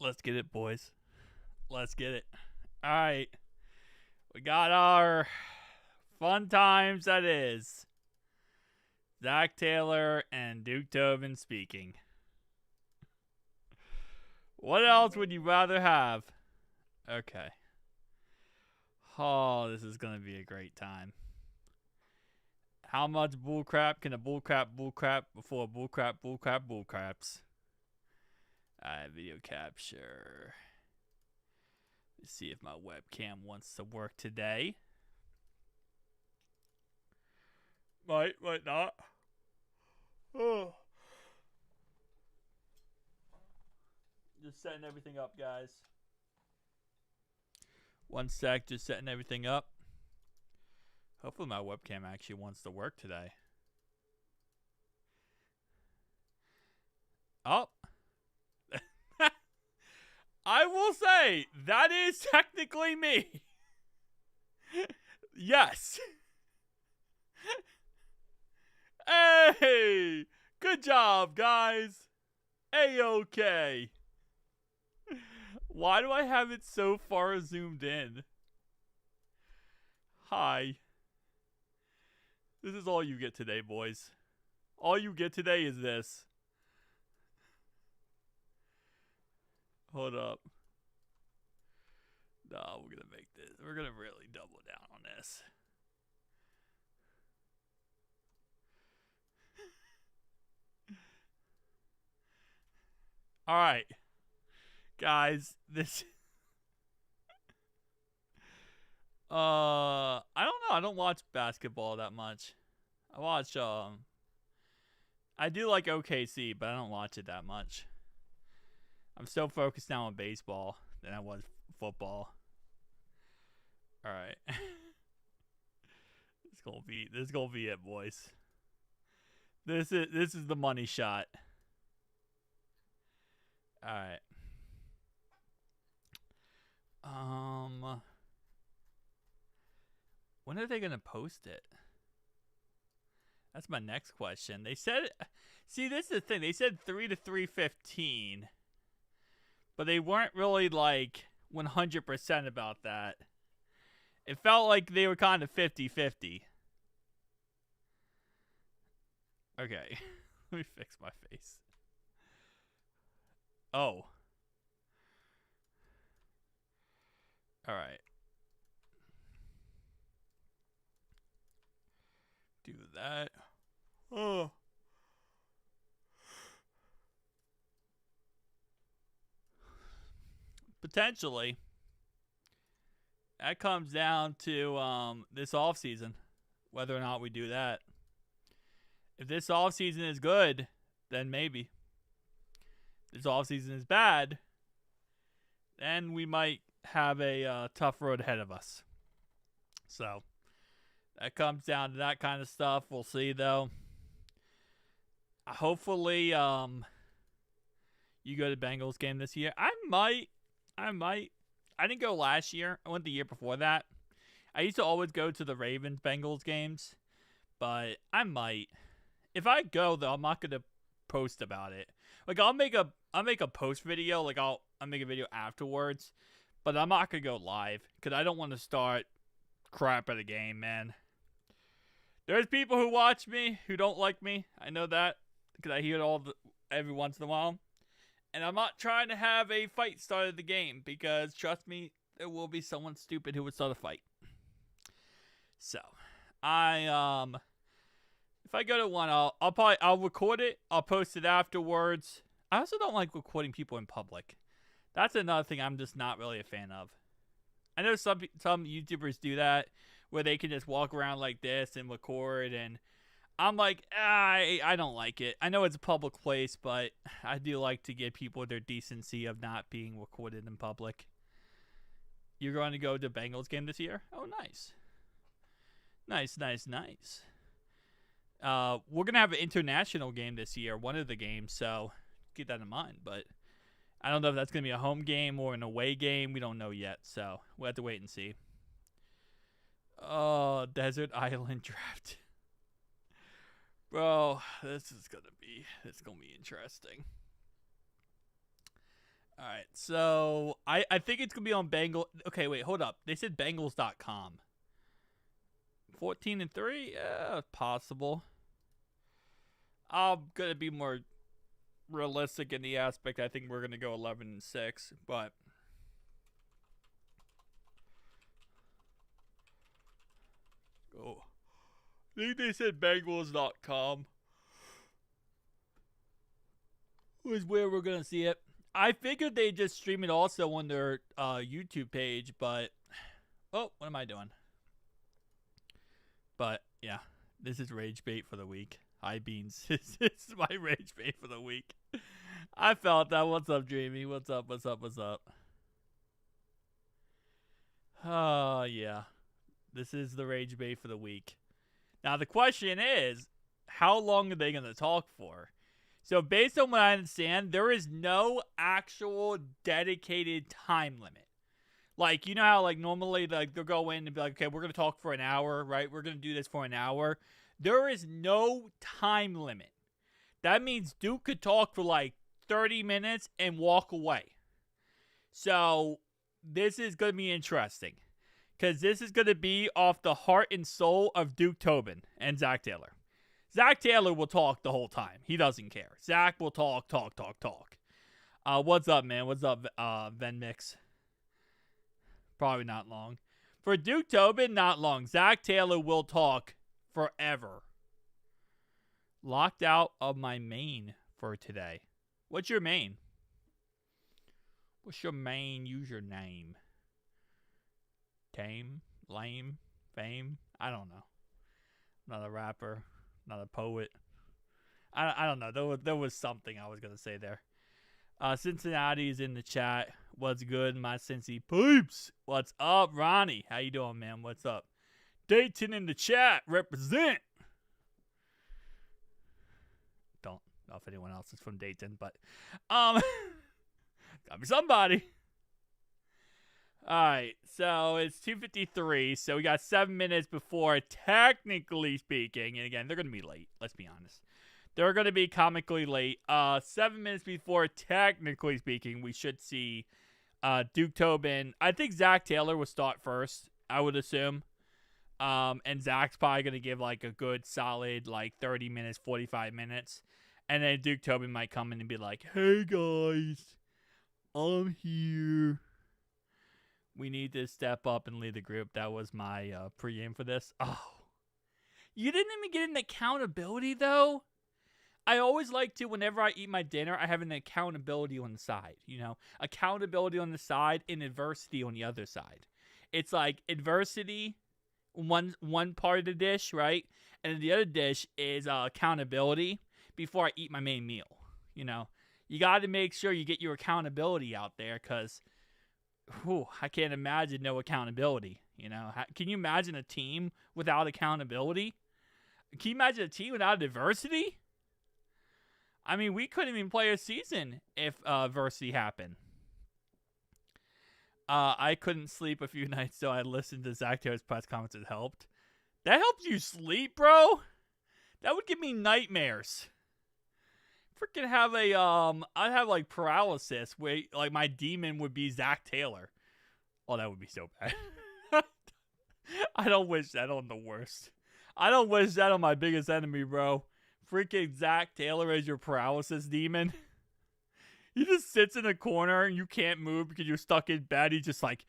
Let's get it, boys. Let's get it. All right. We got our fun times, that is. Zach Taylor and Duke Tobin speaking. What else would you rather have? Okay. Oh, this is going to be a great time. How much bullcrap can a bullcrap before bullcraps? Alright, video capture. Let's see if my webcam wants to work today. Might not. Oh. Just setting everything up, guys. One sec, just setting everything up. Hopefully my webcam actually wants to work today. Oh. I will say, that is technically me. Yes. Hey! Good job, guys. A-okay. Why do I have it so far zoomed in? Hi. This is all you get today, boys. All you get today is this. Hold up. No, we're gonna make this. We're gonna really double down on this. Alright. Guys, this I don't know. I don't watch basketball that much. I watch I do like OKC, but I don't watch it that much. I'm so focused now on baseball than I was football. All right. This is gonna be it, boys. This is the money shot. All right. When are they gonna post it? That's my next question. They said, see, this is the thing. They said 3 to 3:15, but they weren't really like 100% about that. It felt like they were kind of 50-50. Okay, let me fix my face. Oh. All right. Do that. Oh. Potentially. That comes down to this offseason, whether or not we do that. If this offseason is good, then maybe. If this offseason is bad, then we might have a tough road ahead of us. So, that comes down to that kind of stuff. We'll see, though. Hopefully, you go to Bengals game this year. I might. I didn't go last year. I went the year before that. I used to always go to the Ravens Bengals games, but I might. If I go, though, I'm not gonna post about it. Like I'll make a post video. Like I'll make a video afterwards, but I'm not gonna go live because I don't want to start crap at a game, man. There's people who watch me who don't like me. I know that because I hear it every once in a while. And I'm not trying to have a fight start of the game because, trust me, there will be someone stupid who would start a fight. So, if I go to one, I'll record it. I'll post it afterwards. I also don't like recording people in public. That's another thing I'm just not really a fan of. I know some YouTubers do that where they can just walk around like this and record, and I'm like, I don't like it. I know it's a public place, but I do like to give people their decency of not being recorded in public. You're going to go to Bengals game this year? Oh, nice. Nice. We're going to have an international game this year, one of the games, so keep that in mind. But I don't know if that's going to be a home game or an away game. We don't know yet, so we'll have to wait and see. Oh, Desert Island Draft. Bro, this is gonna be interesting. right, so I think it's going to be on Bengal. Okay, wait, hold up. They said Bengals.com. 14-3? Yeah, possible. I'm going to be more realistic in the aspect. I think we're going to go 11-6, but oh, I think they said Bengals.com was where we're going to see it. I figured they'd just stream it also on their YouTube page, but oh, what am I doing? But yeah, this is Rage Bait for the week. Hi, Beans. This is my Rage Bait for the week. I felt that. What's up, Dreamy? What's up? What's up? What's up? Oh, yeah. This is the Rage Bait for the week. Now, the question is, how long are they going to talk for? So, based on what I understand, there is no actual dedicated time limit. Like, you know how, like, normally, like, they'll go in and be like, okay, we're going to talk for an hour, right? We're going to do this for an hour. There is no time limit. That means Duke could talk for, like, 30 minutes and walk away. So, this is going to be interesting. Because this is going to be off the heart and soul of Duke Tobin and Zach Taylor. Zach Taylor will talk the whole time. He doesn't care. Zach will talk. What's up, man? What's up, Ven Mix? Probably not long. For Duke Tobin, not long. Zach Taylor will talk forever. Locked out of my main for today. What's your main? What's your main username? Tame? Lame? Fame? I don't know. Not a rapper. Not a poet. I don't know. There was something I was going to say there. Cincinnati's in the chat. What's good, my Cincy peeps? What's up, Ronnie? How you doing, man? What's up? Dayton in the chat. Represent. Don't know if anyone else is from Dayton, but gotta be somebody. All right, so it's 2:53, so we got 7 minutes before, technically speaking, and again, they're going to be late, let's be honest. They're going to be comically late. 7 minutes before, technically speaking, we should see Duke Tobin. I think Zach Taylor will start first, I would assume. And Zach's probably going to give like a good solid like 30 minutes, 45 minutes. And then Duke Tobin might come in and be like, hey guys, I'm here. We need to step up and lead the group. That was my pregame for this. Oh, you didn't even get an accountability, though? I always like to, whenever I eat my dinner, I have an accountability on the side. You know, accountability on the side and adversity on the other side. It's like adversity, one part of the dish, right? And the other dish is accountability before I eat my main meal. You know, you got to make sure you get your accountability out there because I can't imagine no accountability. You know, can you imagine a team without accountability? Can you imagine a team without adversity? I mean, we couldn't even play a season if adversity happened. I couldn't sleep a few nights, so I listened to Zach Taylor's press conference. It helped. That helps you sleep, bro? That would give me nightmares. Freaking have I'd have like paralysis where like my demon would be Zach Taylor. Oh, that would be so bad. I don't wish that on the worst. I don't wish that on my biggest enemy, bro. Freaking Zach Taylor as your paralysis demon. He just sits in a corner and you can't move because you're stuck in bed. He's just like,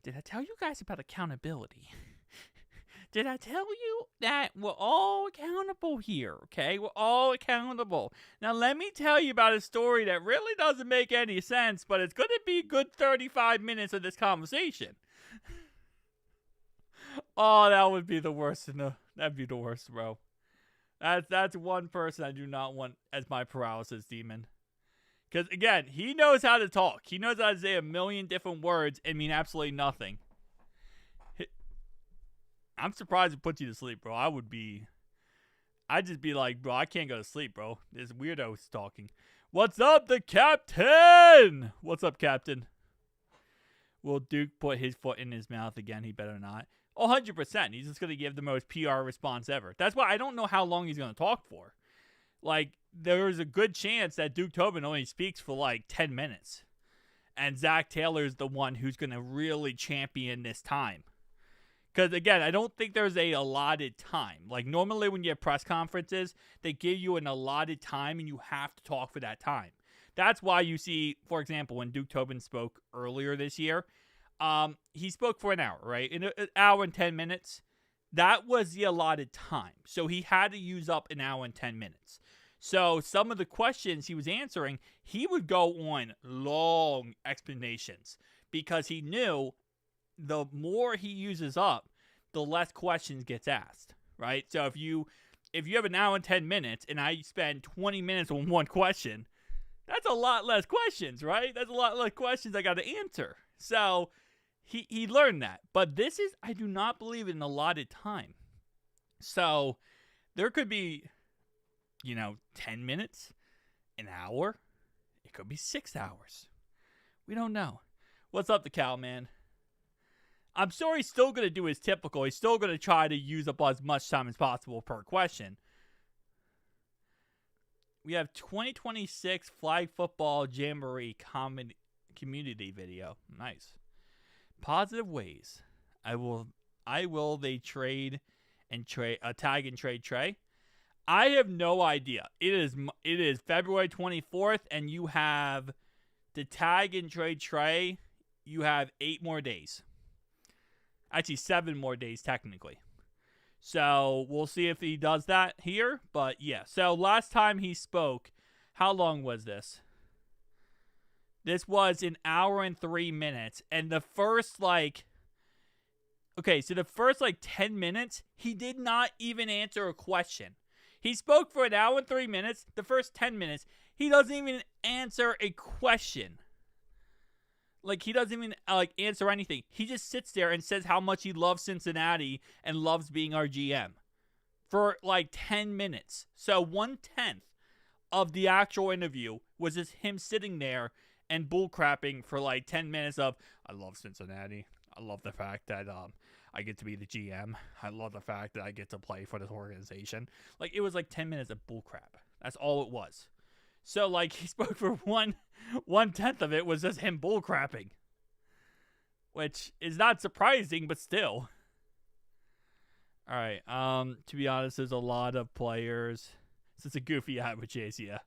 did I tell you guys about accountability? Did I tell you that we're all accountable here, okay? We're all accountable. Now, let me tell you about a story that really doesn't make any sense, but it's going to be a good 35 minutes of this conversation. Oh, that would be the worst. That'd be the worst, bro. That's one person I do not want as my paralysis demon. Because, again, he knows how to talk. He knows how to say a million different words and mean absolutely nothing. I'm surprised it puts you to sleep, bro. I'd just be like, bro, I can't go to sleep, bro. This weirdo's talking. What's up, the captain? What's up, captain? Will Duke put his foot in his mouth again? He better not. Oh, 100%. He's just going to give the most PR response ever. That's why I don't know how long he's going to talk for. Like, there's a good chance that Duke Tobin only speaks for like 10 minutes. And Zach Taylor's the one who's going to really champion this time. Because, again, I don't think there's a allotted time. Like, normally when you have press conferences, they give you an allotted time and you have to talk for that time. That's why you see, for example, when Duke Tobin spoke earlier this year, he spoke for an hour, right? In an hour and 10 minutes. That was the allotted time. So he had to use up an hour and 10 minutes. So some of the questions he was answering, he would go on long explanations because he knew the more he uses up, the less questions gets asked, right? So if you have an hour and 10 minutes and I spend 20 minutes on one question, that's a lot less questions, right? That's a lot less questions I got to answer. So he learned that. But this is, I do not believe, in allotted time. So there could be, 10 minutes, an hour. It could be 6 hours. We don't know. What's up, the cow, man? I'm sure he's still going to do his typical. He's still going to try to use up as much time as possible per question. We have 2026 Flag Football Jamboree community video. Nice. Positive ways. I will they trade and tag and trade Trey. I have no idea. It is February 24th and you have the tag and trade Trey. You have 8 more days. Actually 7 more days technically. So we'll see if he does that here. But yeah. So last time he spoke, how long was this? This was an hour and 3 minutes. And the first the first 10 minutes, he did not even answer a question. He spoke for an hour and 3 minutes. The first 10 minutes, he doesn't even answer a question. He doesn't even answer anything. He just sits there and says how much he loves Cincinnati and loves being our GM for 10 minutes. So 1/10 of the actual interview was just him sitting there and bullcrapping for 10 minutes of, I love Cincinnati. I love the fact that I get to be the GM. I love the fact that I get to play for this organization. It was 10 minutes of bullcrap. That's all it was. So he spoke for 1/10 of it was just him bullcrapping, which is not surprising, but still. All right. To be honest, there's a lot of players. This is a goofy ad with Chase, yeah.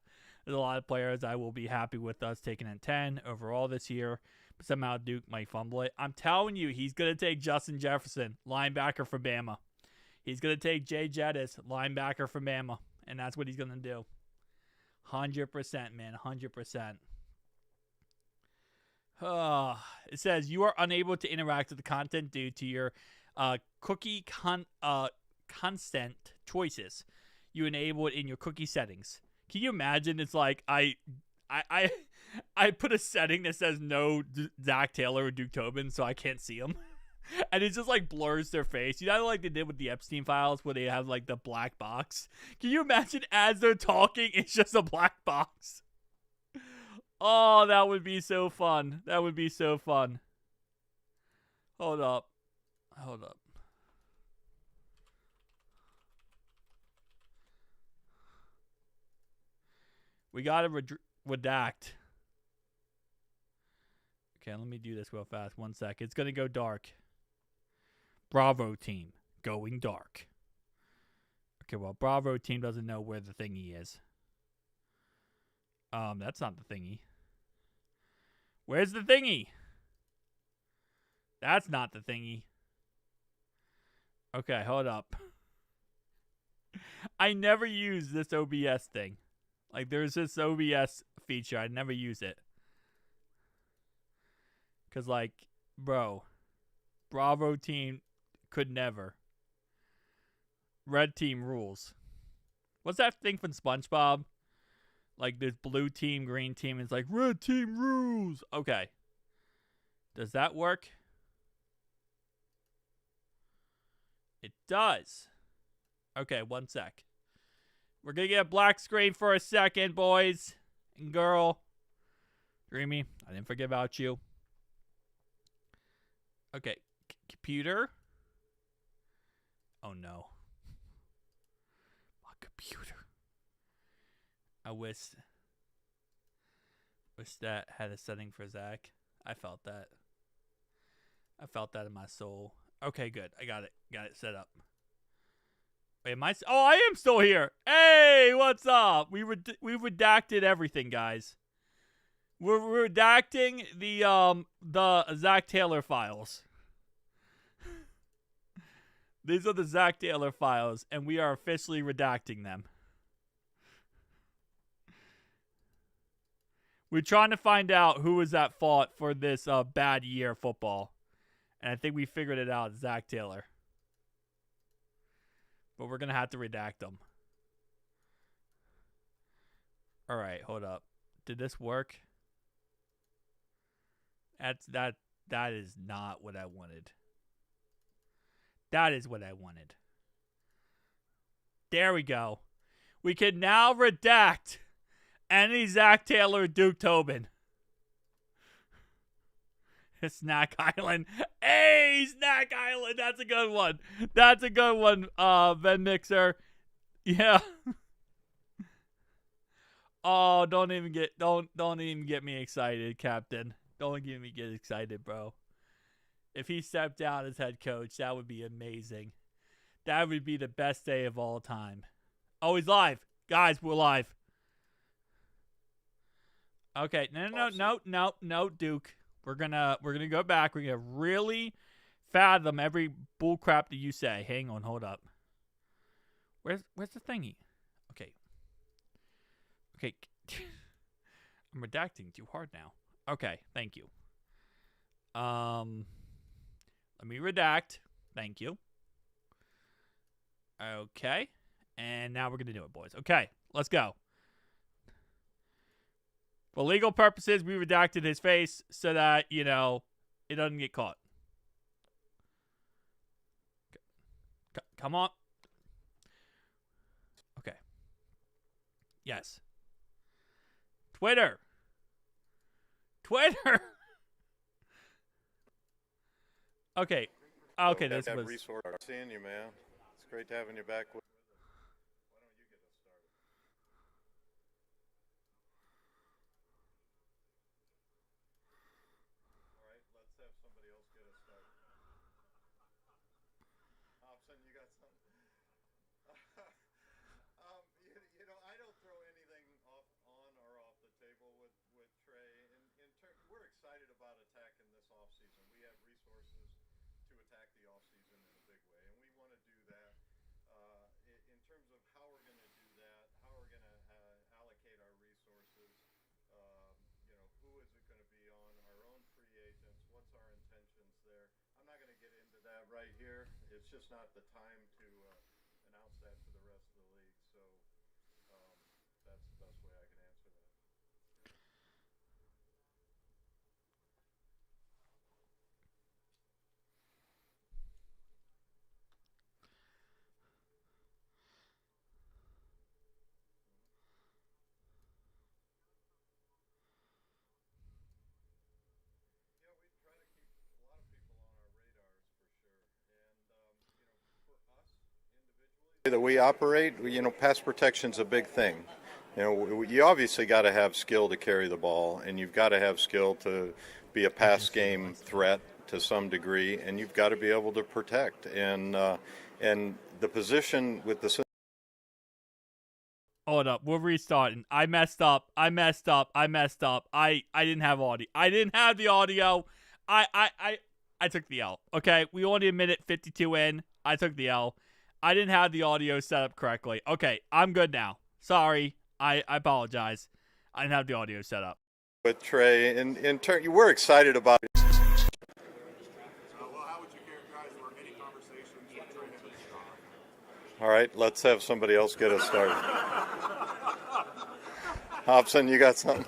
There's a lot of players I will be happy with us taking in 10 overall this year. But somehow Duke might fumble it. I'm telling you, he's going to take Justin Jefferson, linebacker for Bama. He's going to take Jay Jettis, linebacker for Bama. And that's what he's going to do. 100%, man. 100%. It says, you are unable to interact with the content due to your cookie consent choices. You enable it in your cookie settings. Can you imagine? It's I put a setting that says no Zach Taylor or Duke Tobin, so I can't see them. And it just blurs their face. You know how they did with the Epstein files where they have the black box? Can you imagine as they're talking, it's just a black box? Oh, that would be so fun. That would be so fun. Hold up. We gotta redact. Okay, let me do this real fast. 1 sec. It's gonna go dark. Bravo team going dark. Okay, well, Bravo team doesn't know where the thingy is. That's not the thingy. Where's the thingy? That's not the thingy. Okay, hold up. I never use this OBS thing. There's this OBS feature. I never use it. Because, bro, Bravo team could never. Red team rules. What's that thing from SpongeBob? There's blue team, green team. It's red team rules. Okay. Does that work? It does. Okay, 1 sec. We're going to get a black screen for a second, boys and girl. Dreamy, I didn't forget about you. Okay, computer. Oh, no. My computer. I wish that had a setting for Zach. I felt that. I felt that in my soul. Okay, good. I got it. Got it set up. Wait, am I? Oh, I am still here. Hey, what's up? We redacted everything, guys. We're redacting the Zach Taylor files. These are the Zach Taylor files, and we are officially redacting them. We're trying to find out who was at fault for this bad year of football. And I think we figured it out, Zach Taylor. But we're going to have to redact them. All right, hold up. Did this work? That is not what I wanted. That is what I wanted. There we go. We can now redact any Zach Taylor Duke Tobin. Snack Island. Hey, Snack Island. That's a good one. That's a good one, Ben Mixer. Yeah. Oh, don't even get me excited, Captain. Don't get me excited, bro. If he stepped down as head coach, that would be amazing. That would be the best day of all time. Oh, he's live. Guys, we're live. Okay, no, Duke. We're gonna go back. We're gonna really fathom every bullcrap that you say. Hang on, hold up. Where's the thingy? Okay. I'm redacting too hard now. Okay, thank you. Let me redact. Thank you. Okay, and now we're gonna do it, boys. Okay, let's go. For legal purposes, we redacted his face so that, it doesn't get caught. Come on. Okay. Yes. Twitter. Okay. Okay, this was... Seeing you, man. It's great having you back with. You got something. I don't throw anything on or off the table with Trey. We're excited about attacking this offseason. We have resources to attack the offseason in a big way, and we want to do that. In terms of how we're going to do that, how we're going to allocate our resources, who is it going to be on our own free agents? What's our intentions there? I'm not going to get into that right here. It's just not the time to announce that to the rest of the league. So that's the best way I can answer that. Yeah, we try to keep a lot of people on our radars for sure. And, for us individually, that we operate, pass protection's a big thing. You obviously got to have skill to carry the ball, and you've got to have skill to be a pass game threat to some degree, and you've got to be able to protect. And the position with the... Hold up, we're restarting. I messed up. I didn't have audio. I didn't have the audio. I took the L. Okay, we only a minute 52 in. I took the L. I didn't have the audio set up correctly. Okay, I'm good now. Sorry. I apologize. I didn't have the audio set up. With Trey, in turn, we're excited about it. Well, how would you characterize any conversations with Trey have been strong? All right, let's have somebody else get us started. Hobson, you got something?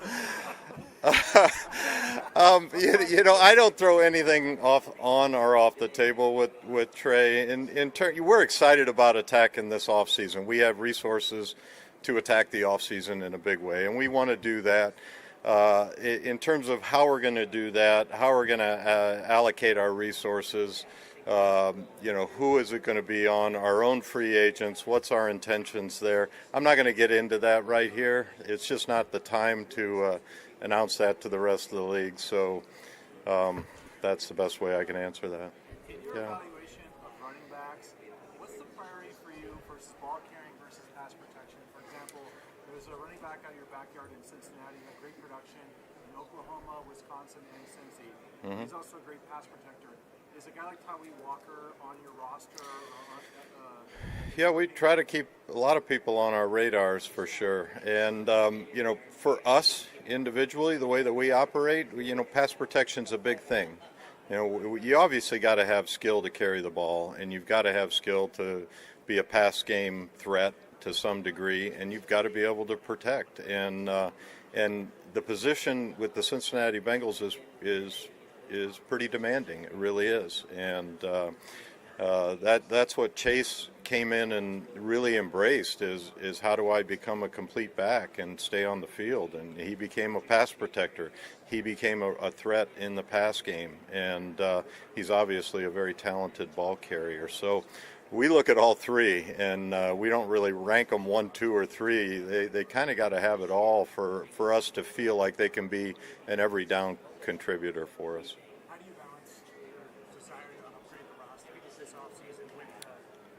I don't throw anything on or off the table with Trey. In turn, we're excited about attacking this offseason. We have resources to attack the offseason in a big way, and we want to do that. In terms of how we're going to do that, how we're going to allocate our resources, Who is it going to be on our own free agents? What's our intentions there? I'm not going to get into that right here. It's just not the time to announce that to the rest of the league. So that's the best way I can answer that. In your evaluation of running backs, what's the priority for you versus ball carrying versus pass protection? For example, there's a running back out of your backyard in Cincinnati, had great production in Oklahoma, Wisconsin, and Cincy. Mm-hmm. He's also a great pass protector. Is a guy like Tawee Walker on your roster? Yeah, we try to keep a lot of people on our radars for sure. And, for us individually, the way that we operate, pass protection's a big thing. You obviously got to have skill to carry the ball, and you've got to have skill to be a pass game threat to some degree, and you've got to be able to protect. And the position with the Cincinnati Bengals is pretty demanding. It really is, and that's what Chase came in and really embraced is how do I become a complete back and stay on the field, and he became a pass protector. He became a threat in the pass game, and he's obviously a very talented ball carrier. So we look at all three, and we don't really rank them 1, 2, or 3. They kind of got to have it all for us to feel like they can be an every down contributor for us. How do you balance your desire to upgrade the roster this offseason with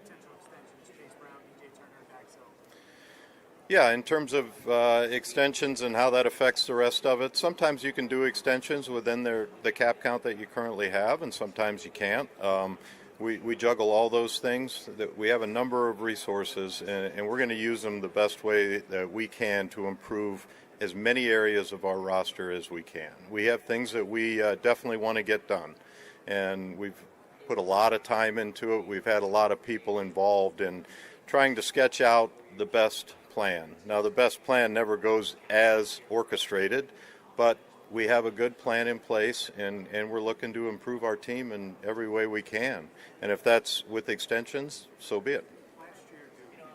potential extensions, Chase Brown, DJ Turner, and Dax Hill? Yeah, in terms of extensions and how that affects the rest of it, sometimes you can do extensions within the cap count that you currently have, and sometimes you can't. We juggle all those things. That we have a number of resources, and we're going to use them the best way that we can to improve as many areas of our roster as we can. We have things that we definitely want to get done, and we've put a lot of time into it. We've had a lot of people involved in trying to sketch out the best plan. Now, the best plan never goes as orchestrated, but we have a good plan in place, and we're looking to improve our team in every way we can. And if that's with extensions, so be it. Last year, you guys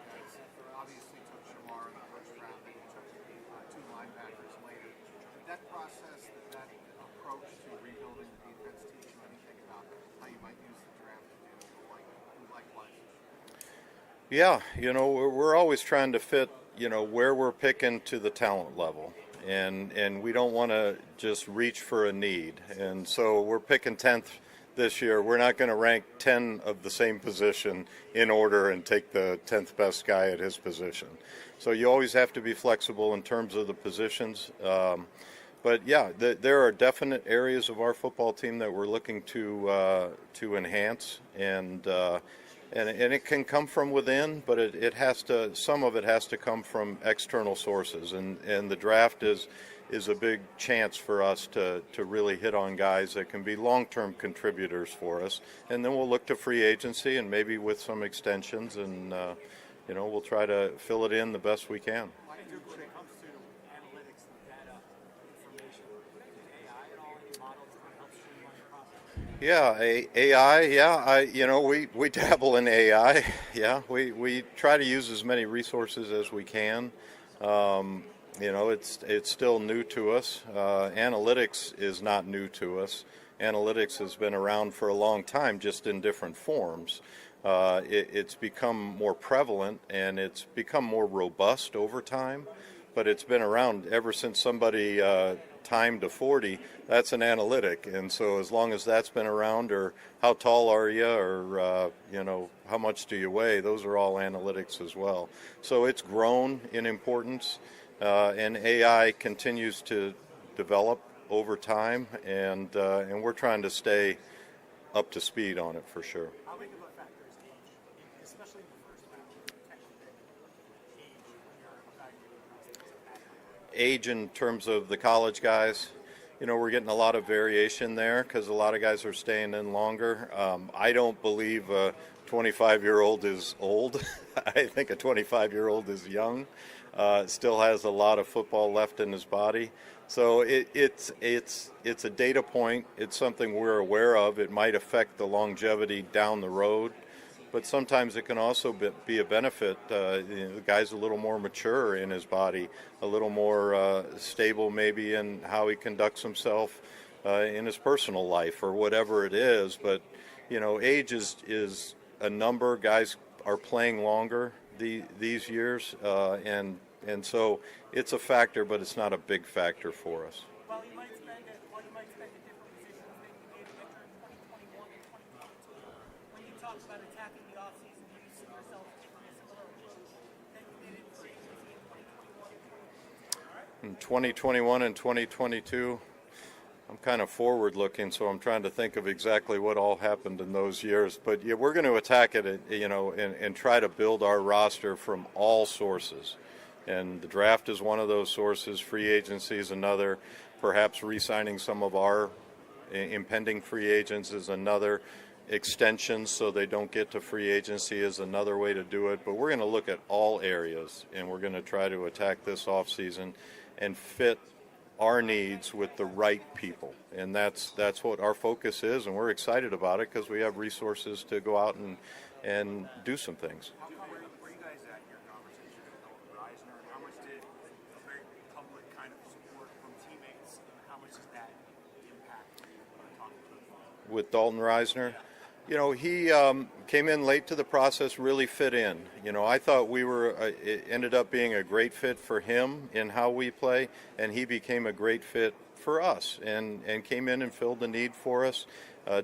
obviously took Shamar in the first round, and you took 2 linebackers later. Did that process, that approach to rebuilding the defense teach you anything about how you might use the draft to do likewise? Yeah, we're always trying to fit, where we're picking to the talent level. And we don't want to just reach for a need. And so we're picking 10th this year. We're not going to rank 10 of the same position in order and take the 10th best guy at his position. So you always have to be flexible in terms of the positions. But yeah, there are definite areas of our football team that we're looking to enhance, and it can come from within, but some of it has to come from external sources, and the draft is a big chance for us to really hit on guys that can be long-term contributors for us, and then we'll look to free agency and maybe with some extensions, and we'll try to fill it in the best we can. When it comes to analytics, data, information, AI and all any models that help streamline the process? Yeah, AI. We dabble in AI. Yeah, we try to use as many resources as we can. It's still new to us. Analytics is not new to us. Analytics has been around for a long time, just in different forms. It's become more prevalent, and it's become more robust over time. But it's been around ever since somebody timed to 40. That's an analytic, and so as long as that's been around, or how tall are you, or how much do you weigh, those are all analytics as well. So it's grown in importance, and AI continues to develop over time, and we're trying to stay up to speed on it for sure. How big of a factor is age, especially in the first round, age when you're evaluating prospects? Age in terms of the college guys, we're getting a lot of variation there because a lot of guys are staying in longer. I don't believe a 25-year-old is old. I think a 25-year-old is young. Still has a lot of football left in his body. So it's a data point. It's something we're aware of. It might affect the longevity down the road, but sometimes it can also be a benefit. The guy's a little more mature in his body, a little more stable maybe in how he conducts himself in his personal life or whatever it is. But age is a number. Guys are playing longer these years, and so it's a factor, but it's not a big factor for us. While you might spend at different positions than you did enter in 2021 and 2022, when you talk about attacking the offseason, do you see yourself taking a similar approach than you did in free agency in 2021 and 2022? In 2021 and 2022, I'm kind of forward-looking, so I'm trying to think of exactly what all happened in those years. But yeah, we're going to attack it, and try to build our roster from all sources. And the draft is one of those sources. Free agency is another. Perhaps re-signing some of our impending free agents is another. Extensions so they don't get to free agency is another way to do it. But we're going to look at all areas, and we're going to try to attack this offseason and fit our needs with the right people, and that's what our focus is, and we're excited about it because we have resources to go out and do some things. Where you guys at in your conversation with Dalton Reisner, and how much did a very public kind of support from teammates, and how much does that impact talking to him? With Dalton Reisner, he came in late to the process, really fit in. I thought it ended up being a great fit for him in how we play, and he became a great fit for us and came in and filled the need for us.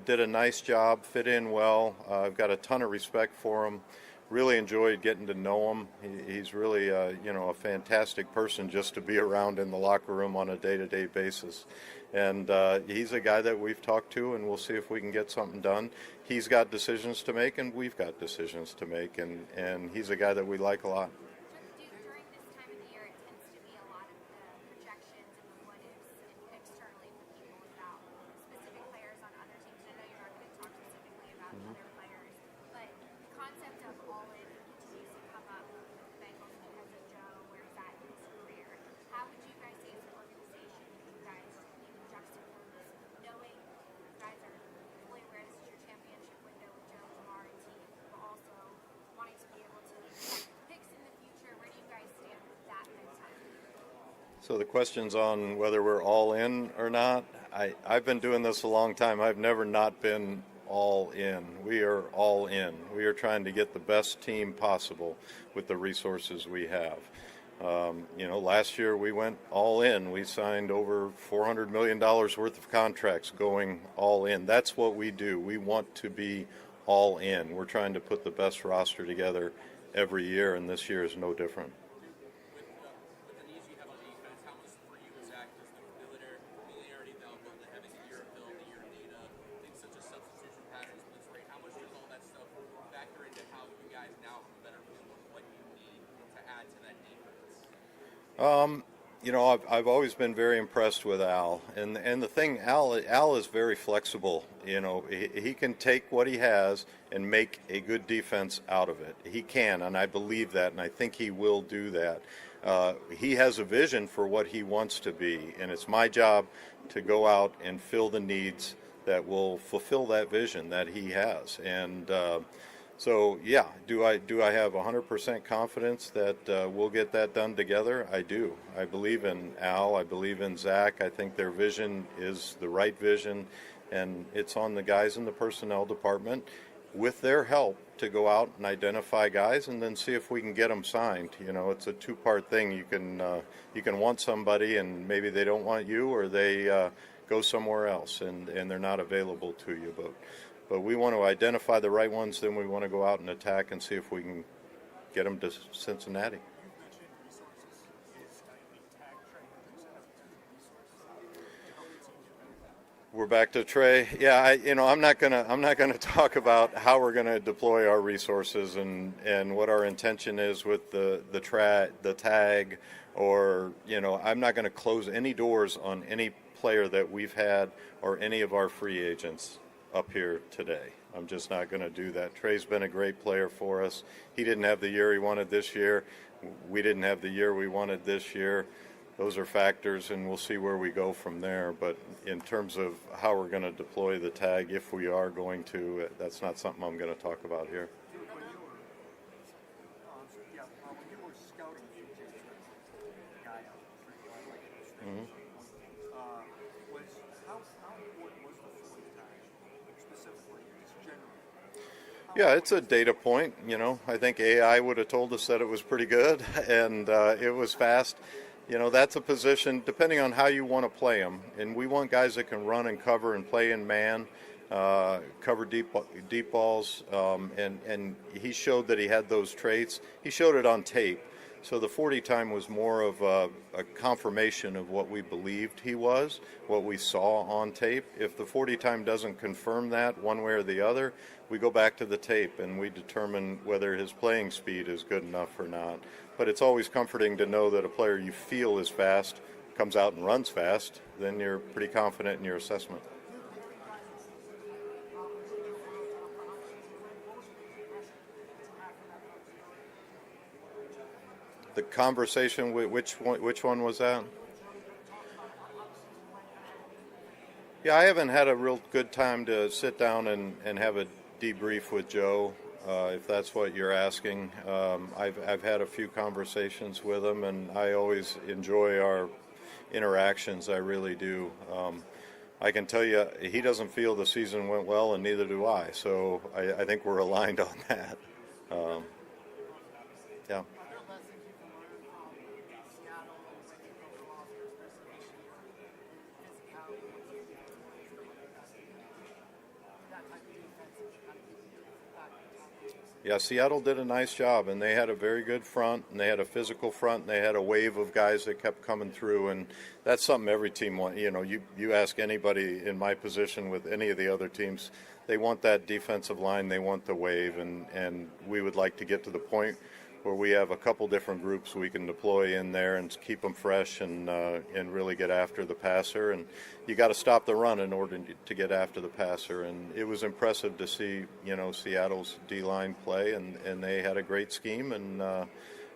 Did a nice job, fit in well. I've got a ton of respect for him. Really enjoyed getting to know him. He's really, a fantastic person just to be around in the locker room on a day-to-day basis. And he's a guy that we've talked to, and we'll see if we can get something done. He's got decisions to make, and we've got decisions to make, and he's a guy that we like a lot. During this time of the year, it tends to be a lot of the projections and the what ifs externally for people about specific players on other teams. I know you're not going to talk specifically about other players, but the concept of all-in continues to come up with the Bengals because of Joe, where he's at in his career. How would you guys say as an organization, you guys even juxtapose knowing you guys are fully aware this is your championship window with Joe, Jamar, and team, but also wanting to be able to protect picks in the future? Where do you guys stand with that mentality? So the question's on whether we're all in or not. I've been doing this a long time. I've never not been all in. We are all in. We are trying to get the best team possible with the resources we have. Last year we went all in. We signed over $400 million worth of contracts going all in. That's what we do. We want to be all in. We're trying to put the best roster together every year, and this year is no different. With the needs you have on defense, how much for you, Zach, does the familiarity now build the having a year of film, a year of data, things such as substitution patterns, blitz rate, how much does all that stuff factor into how you guys now have a better feel of what you need to add to that defense? I've always been very impressed with Al, and the thing, Al is very flexible. He can take what he has and make a good defense out of it. He can, and I believe that, and I think he will do that. He has a vision for what he wants to be, and it's my job to go out and fill the needs that will fulfill that vision that he has. And so, yeah, do I have 100% confidence that we'll get that done together? I do. I believe in Al. I believe in Zach. I think their vision is the right vision, and it's on the guys in the personnel department, with their help, to go out and identify guys and then see if we can get them signed. It's a two-part thing. You can want somebody and maybe they don't want you, or they go somewhere else and they're not available to you. But we want to identify the right ones, then we want to go out and attack and see if we can get them to Cincinnati. You mentioned resources. Is a tag trainer as a resource to help the team get better? We're back to Trey. Yeah, I'm not gonna talk about how we're gonna deploy our resources and what our intention is with the tag, or I'm not gonna close any doors on any player that we've had or any of our free agents up here today. I'm just not going to do that. Trey's been a great player for us. He didn't have the year he wanted this year. We didn't have the year we wanted this year. Those are factors, and we'll see where we go from there. But in terms of how we're going to deploy the tag, if we are going to, that's not something I'm going to talk about here. When you were scouting CJ, guy out Mm-hmm. how important was the 40 tag specifically, just generally Yeah, it's a data point. I think AI would have told us that it was pretty good and it was fast. That's a position, depending on how you want to play them. And we want guys that can run and cover and play in man, cover deep balls. And he showed that he had those traits. He showed it on tape. So the 40 time was more of a confirmation of what we believed he was, what we saw on tape. If the 40 time doesn't confirm that one way or the other, we go back to the tape and we determine whether his playing speed is good enough or not. But it's always comforting to know that a player you feel is fast comes out and runs fast, then you're pretty confident in your assessment. The conversation, which one was that? Yeah, I haven't had a real good time to sit down and have a debrief with Joe, if that's what you're asking. I've had a few conversations with him, and I always enjoy our interactions. I really do. I can tell you, he doesn't feel the season went well, and neither do I. So I think we're aligned on that. Yeah. Yeah, Seattle did a nice job, and they had a very good front, and they had a physical front, and they had a wave of guys that kept coming through, and that's something every team wants. You ask anybody in my position with any of the other teams, they want that defensive line, they want the wave, and we would like to get to the point where we have a couple different groups we can deploy in there and keep them fresh and really get after the passer. And you got to stop the run in order to get after the passer. And it was impressive to see, Seattle's D-line play, and they had a great scheme. And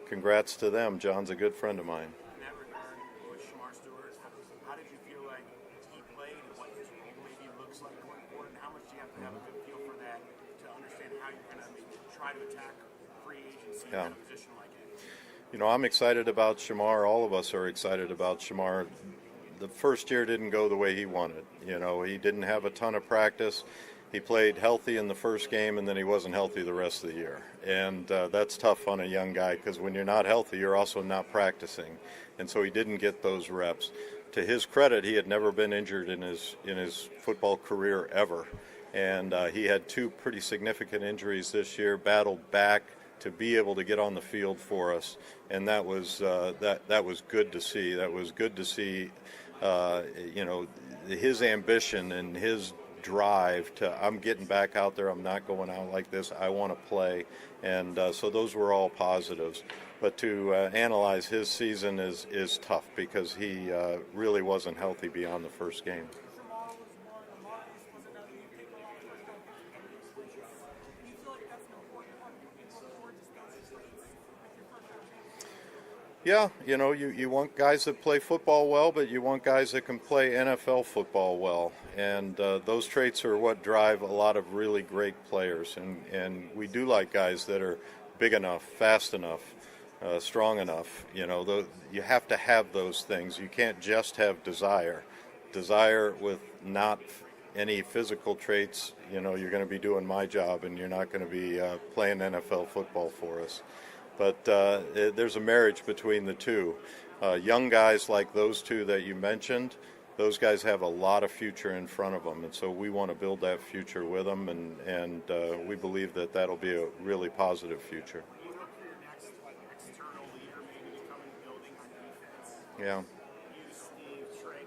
congrats to them. John's a good friend of mine. In that regard, with Shamar Stewart, how did you feel like he played and what his role maybe looks like going forward? And how much do you have to have a good feel for that to understand how you're going to maybe try to attack free agency in a position like it? I'm excited about Shamar. All of us are excited about Shamar. The first year didn't go the way he wanted. He didn't have a ton of practice. He played healthy in the first game, and then he wasn't healthy the rest of the year. And that's tough on a young guy because when you're not healthy, you're also not practicing. And so he didn't get those reps. To his credit, he had never been injured in his football career ever. And he had two pretty significant injuries this year, battled back to be able to get on the field for us, and that was that was good to see. That was good to see, his ambition and his drive to I'm getting back out there. I'm not going out like this. I want to play, and so those were all positives. But to analyze his season is tough because he really wasn't healthy beyond the first game. Yeah, you want guys that play football well, but you want guys that can play NFL football well. And those traits are what drive a lot of really great players. And we do like guys that are big enough, fast enough, strong enough. You have to have those things. You can't just have desire. Desire with not any physical traits, you're going to be doing my job and you're not going to be playing NFL football for us. But there's a marriage between the two. Young guys like those two that you mentioned, those guys have a lot of future in front of them, and so we want to build that future with them, and we believe that that'll be a really positive future. When you look for your next external leader, maybe to come in the building on defense. Yeah. You, Steve, Trey,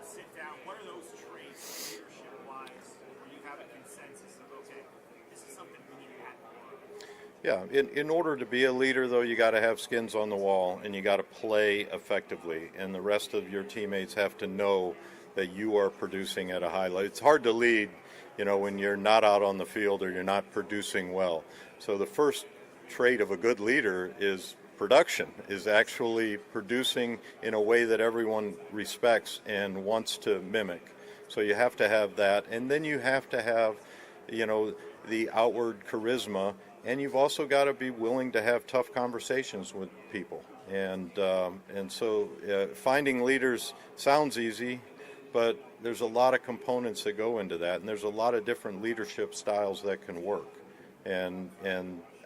sit down. What are those traits, leadership-wise, where you have a consensus of, okay, this is something we need to add more? Yeah, in order to be a leader, though, you got to have skins on the wall, and you got to play effectively, and the rest of your teammates have to know that you are producing at a high level. It's hard to lead, when you're not out on the field or you're not producing well. So the first trait of a good leader is production, is actually producing in a way that everyone respects and wants to mimic. So you have to have that, and then you have to have, the outward charisma. And you've also got to be willing to have tough conversations with people. And so finding leaders sounds easy, but there's a lot of components that go into that. And there's a lot of different leadership styles that can work. and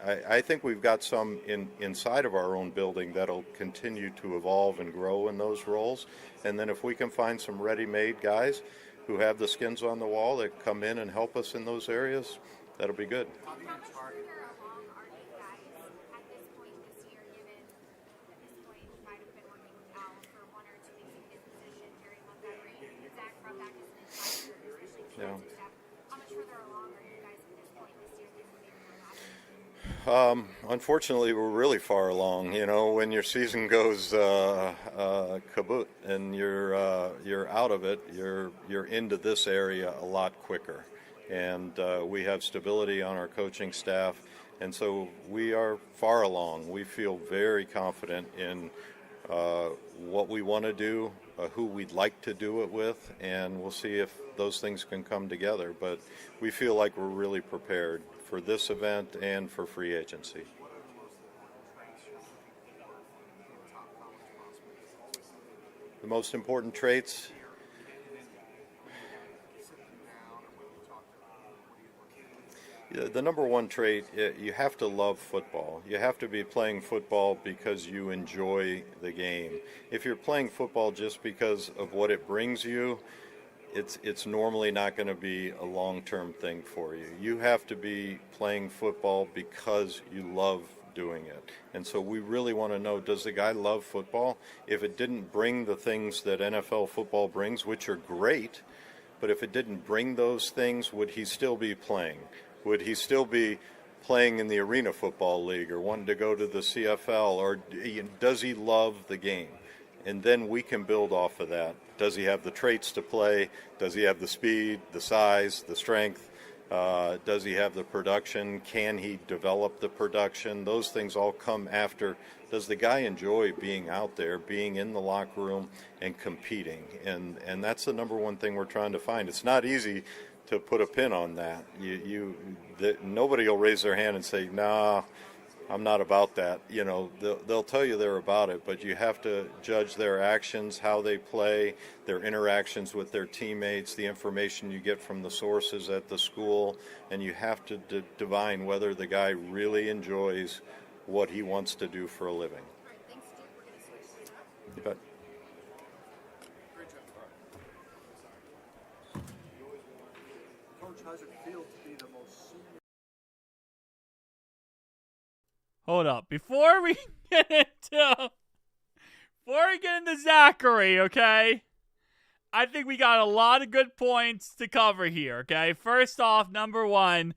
I think we've got some inside of our own building that'll continue to evolve and grow in those roles. And then if we can find some ready-made guys who have the skins on the wall that come in and help us in those areas, that'll be good. How much further along are you guys at this point this year, given at this point you might have been working with Al for 1 or 2 weeks in his position during Montgomery, Zach brought back as an advisor, especially the Yeah. staff. How much further along are you guys at this point this year than maybe last year? Unfortunately, we're really far along. You know, when your season goes kaput and you're out of it, you're into this area a lot quicker, and we have stability on our coaching staff, and so we are far along. We feel very confident in what we want to do, who we'd like to do it with, and we'll see if those things can come together. But we feel like we're really prepared for this event and for free agency. What are the most important traits you're looking for in top college prospects? The most important traits, Sit them down, or when we talk to them, what do you look for? the number one trait, you have to love football. You have to be playing football because you enjoy the game. If you're playing football just because of what it brings you, it's normally not going to be a long-term thing for you. You have to be playing football because you love doing it. And so we really want to know, does the guy love football? If it didn't bring the things that NFL football brings, which are great, but if it didn't bring those things, would he still be playing? Would he still be playing in the Arena Football League or wanting to go to the CFL? Or does he love the game? And then we can build off of that. Does he have the traits to play? Does he have the speed, the size, the strength? Does he have the production? Can he develop the production? Those things all come after. Does the guy enjoy being out there, being in the locker room and competing? And that's the number one thing we're trying to find. It's not easy to put a pin on that. Nobody will raise their hand and say, nah, I'm not about that. You know, they'll tell you they're about it, but you have to judge their actions, how they play, their interactions with their teammates, the information you get from the sources at the school, and you have to divine whether the guy really enjoys what he wants to do for a living. All right, thanks, Stu. We're going to switch to You bet. Coach, how's it feel to be the most senior? Hold up. Before we get into Zachary, okay? I think we got a lot of good points to cover here, okay? First off, number one,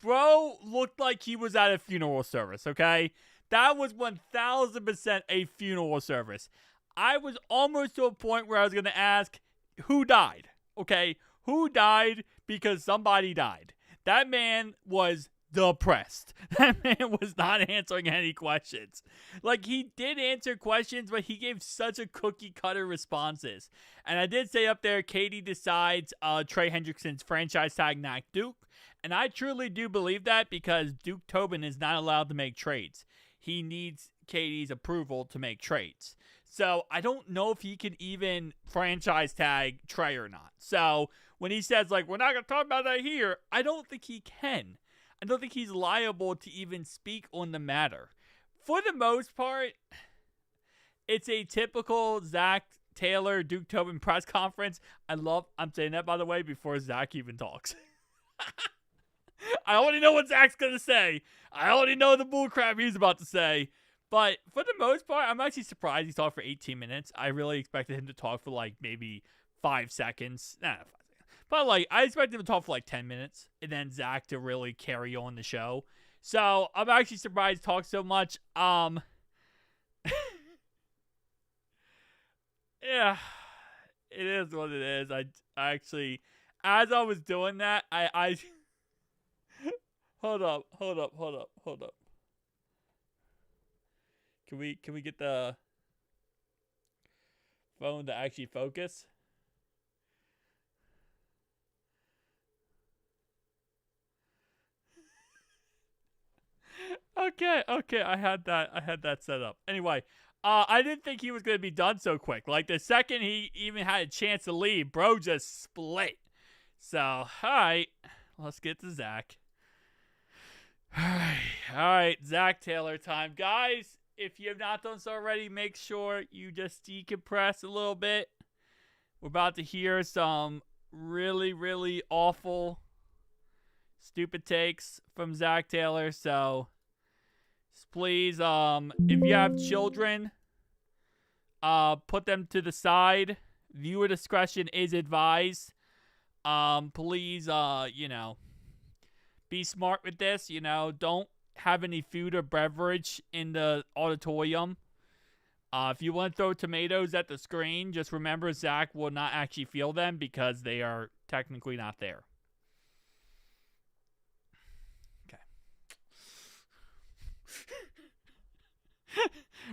bro looked like he was at a funeral service, okay? That was 1,000% a funeral service. I was almost to a point where I was going to ask, who died, okay? Who died because somebody died? That man was depressed. That man was not answering any questions. Like, he did answer questions, but he gave such a cookie-cutter responses. And I did say up there, Katie decides Trey Hendrickson's franchise tag not Duke. And I truly do believe that because Duke Tobin is not allowed to make trades. He needs Katie's approval to make trades. So I don't know if he could even franchise tag Trey or not. So when he says, like, we're not going to talk about that here, I don't think he can. I don't think he's liable to even speak on the matter. For the most part, it's a typical Zach Taylor, Duke Tobin press conference. I'm saying that, by the way, before Zach even talks. I already know what Zach's going to say. I already know the bullcrap he's about to say. But for the most part, I'm actually surprised he talked for 18 minutes. I really expected him to talk for like maybe 5 seconds. Nah, 5 seconds. But like, I expected him to talk for like 10 minutes. And then Zach to really carry on the show. So I'm actually surprised he talked so much. Yeah, it is what it is. I actually, as I was doing that, I hold up. Can we get the phone to actually focus? Okay, I had that set up. Anyway, I didn't think he was going to be done so quick. Like, the second he even had a chance to leave, bro just split. So, all right, let's get to Zach. All right, Zach Taylor time. Guys, if you have not done so already, make sure you just decompress a little bit. We're about to hear some really, really awful, stupid takes from Zach Taylor. So please, if you have children, put them to the side. Viewer discretion is advised. Please, be smart with this. Don't have any food or beverage in the auditorium. If you want to throw tomatoes at the screen, just remember Zach will not actually feel them because they are technically not there. Okay.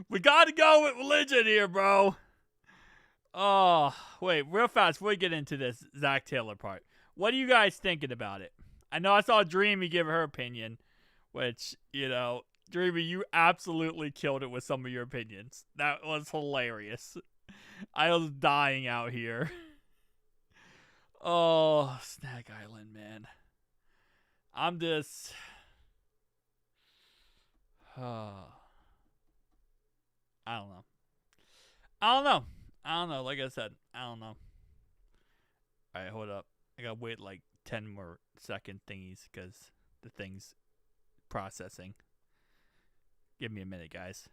We got to go with religion here, bro. Oh, wait, real fast before we get into this Zach Taylor part. What are you guys thinking about it? I know I saw Dreamy give her opinion, which, Dreamy, you absolutely killed it with some of your opinions. That was hilarious. I was dying out here. Oh, Snag Island, man. I'm just... I don't know. Like I said, I don't know. Alright, hold up. I gotta wait like 10 more second thingies because the thing's processing. Give me a minute, guys.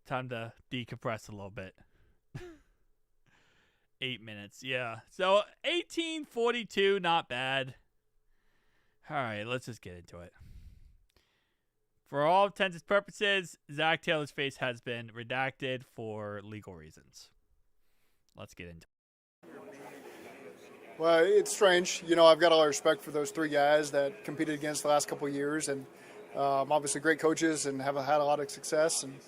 Time to decompress a little bit. 8 minutes, yeah. So 1842, not bad. Alright, let's just get into it. For all intents and purposes, Zach Taylor's face has been redacted for legal reasons. Let's get into it. Well, it's strange. I've got a lot of respect for those three guys that competed against the last couple of years, and obviously great coaches and have had a lot of success. And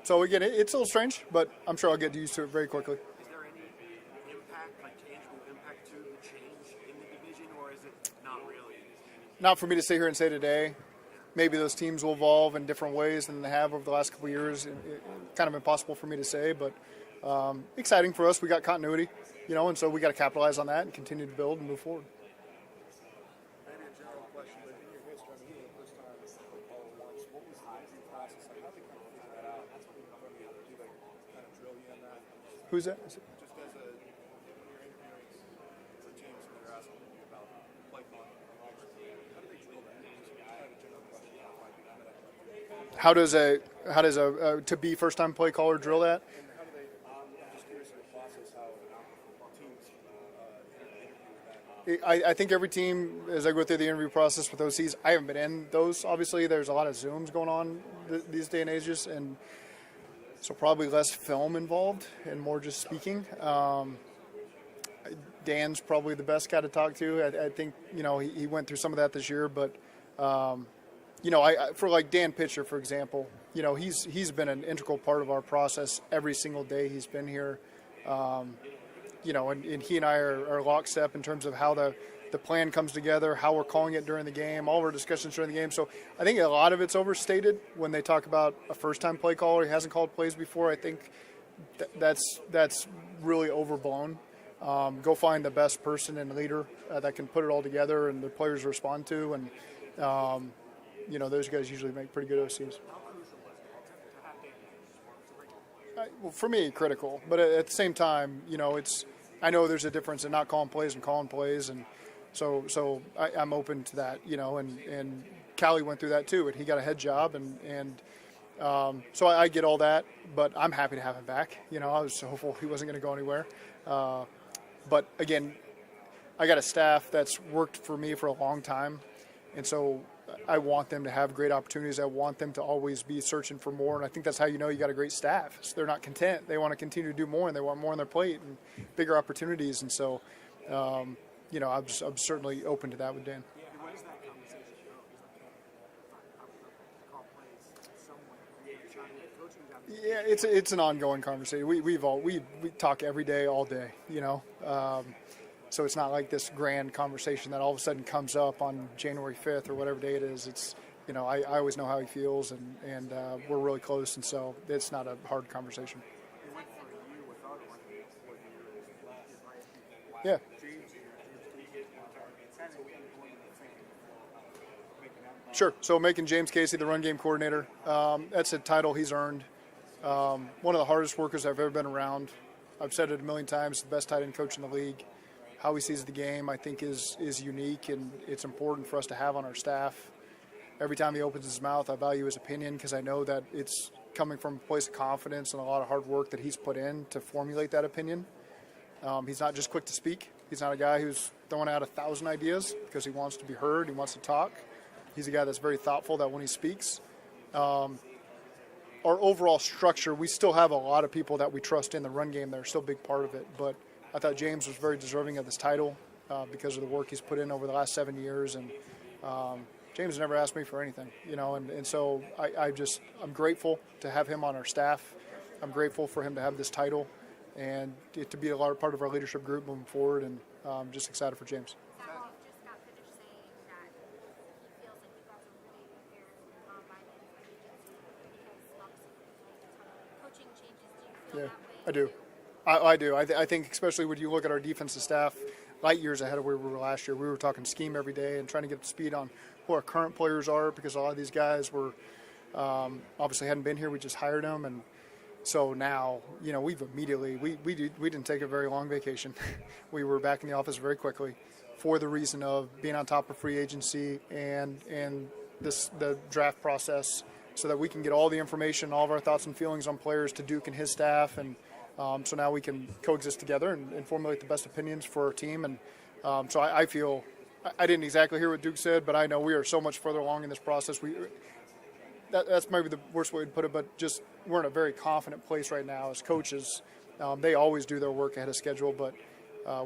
so again, it's a little strange, but I'm sure I'll get used to it very quickly. Is there any impact, like tangible impact to the change in the division, or is it not really? Not for me to sit here and say today. Maybe those teams will evolve in different ways than they have over the last couple of years. Kind of impossible for me to say, but exciting for us. We got continuity, and so we got to capitalize on that and continue to build and move forward. Maybe a general question, but in your history, you were the first time all at once. What was the interview process like? How did they kind of figure that out? Do they kind of drill you in that? Who's that? Just as when you're interviewing for teams and they're asking you about play calling, how do they drill that? Just kind of a general question. How does a to be first time play caller drill that? And how do they? I'm just curious of the process how teams interview that. I think every team, as I go through the interview process with OCs, I haven't been in those. Obviously, there's a lot of Zooms going on these day and ages, and so probably less film involved and more just speaking. Dan's probably the best guy to talk to. I think he went through some of that this year, but for like Dan Pitcher, for example, he's been an integral part of our process every single day he's been here. And he and I are lockstep in terms of how the plan comes together, how we're calling it during the game, all of our discussions during the game. So I think a lot of it's overstated when they talk about a first-time play caller who hasn't called plays before. I think that's really overblown. Go find the best person and leader that can put it all together and the players respond to, and those guys usually make pretty good OCs. Well, for me, critical. But at the same time, I know there's a difference in not calling plays and calling plays, and so I'm open to that. And Callie went through that too, and he got a head job, and so I get all that. But I'm happy to have him back. I was hopeful he wasn't going to go anywhere. But again, I got a staff that's worked for me for a long time, and so I want them to have great opportunities. I want them to always be searching for more, and I think that's how you got a great staff. So they're not content. They want to continue to do more, and they want more on their plate and bigger opportunities. And so, I'm certainly open to that with Dan. What is that conversation? Yeah, it's an ongoing conversation. We talk every day, all day. So it's not like this grand conversation that all of a sudden comes up on January 5th or whatever day it is. It's I always know how he feels, and we're really close, and so it's not a hard conversation. James, Yeah. Sure. So making James Casey the run game coordinator, that's a title he's earned. One of the hardest workers I've ever been around. I've said it a million times, the best tight end coach in the league. How he sees the game, I think, is unique, and it's important for us to have on our staff. Every time he opens his mouth, I value his opinion because I know that it's coming from a place of confidence and a lot of hard work that he's put in to formulate that opinion. He's not just quick to speak. He's not a guy who's throwing out 1,000 ideas because he wants to be heard, he wants to talk. He's a guy that's very thoughtful that when he speaks. Our overall structure, we still have a lot of people that we trust in the run game that are still a big part of it, but I thought James was very deserving of this title because of the work he's put in over the last 7 years, and James never asked me for anything, and so I'm grateful to have him on our staff. I'm grateful for him to have this title and to be a large part of our leadership group moving forward, and I'm just excited for James. Zach just got finished saying that he feels like you guys are really prepared by the end of the agency because obviously there's a ton of coaching changes. Do you feel Yeah, that way? I do. I do. I think especially when you look at our defensive staff, light years ahead of where we were last year. We were talking scheme every day and trying to get up to speed on who our current players are because a lot of these guys were obviously hadn't been here. We just hired them, and so now we've immediately we didn't take a very long vacation. We were back in the office very quickly for the reason of being on top of free agency and the draft process, so that we can get all the information, all of our thoughts and feelings on players to Duke and his staff, and so now we can coexist together and formulate the best opinions for our team. And so I feel I didn't exactly hear what Duke said, but I know we are so much further along in this process. That's maybe the worst way to put it, but just we're in a very confident place right now as coaches. They always do their work ahead of schedule, but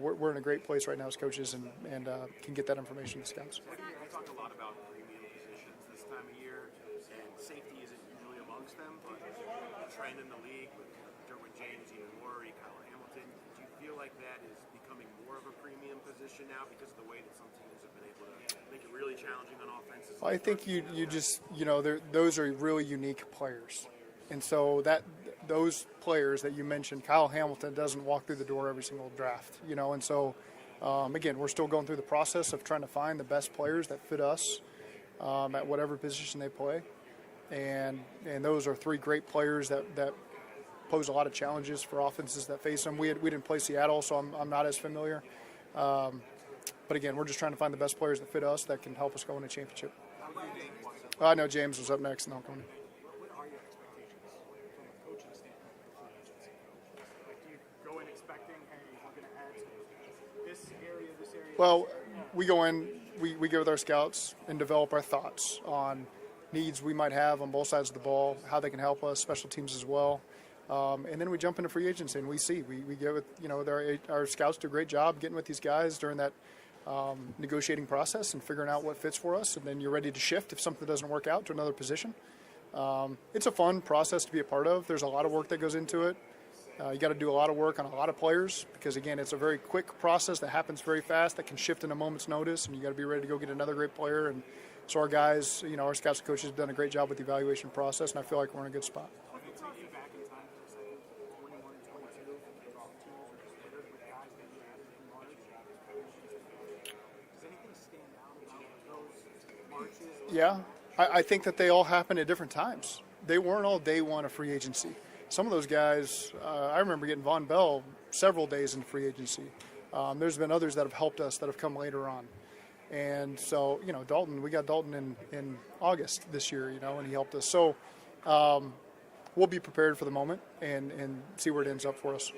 we're in a great place right now as coaches and can get that information to scouts. We talk a lot about premium positions this time of year, and safety isn't usually amongst them, but the trend in the league with Derwin James, Ian Murray, Kyle Hamilton, do you feel like that is becoming more of a premium position now because of the way that some teams have been able to make it really challenging on offense? I think you just those are really unique players, and so those players that you mentioned, Kyle Hamilton doesn't walk through the door every single draft, and so again, we're still going through the process of trying to find the best players that fit us at whatever position they play, and those are three great players that pose a lot of challenges for offenses that face them. We didn't play Seattle, so I'm not as familiar. But again, we're just trying to find the best players that fit us that can help us go win a championship. I know James was up next, and I'll come in. What are your expectations from a coaching standpoint for free agency? Like, do you go in expecting, hey, I'm going to add to this area, this area? Well, we go in, we go with our scouts and develop our thoughts on needs we might have on both sides of the ball, how they can help us, special teams as well. And then we jump into free agency and we get with, our scouts do a great job getting with these guys during that negotiating process and figuring out what fits for us. And then you're ready to shift if something doesn't work out to another position. It's a fun process to be a part of. There's a lot of work that goes into it. You got to do a lot of work on a lot of players because, again, it's a very quick process that happens very fast that can shift in a moment's notice, and you got to be ready to go get another great player. And so our guys, our scouts and coaches have done a great job with the evaluation process, and I feel like we're in a good spot. Yeah, I think that they all happen at different times. They weren't all day one of free agency. Some of those guys, I remember getting Von Bell several days in free agency. There's been others that have helped us that have come later on. And so, Dalton, we got Dalton in August this year, and he helped us. So we'll be prepared for the moment and see where it ends up for us.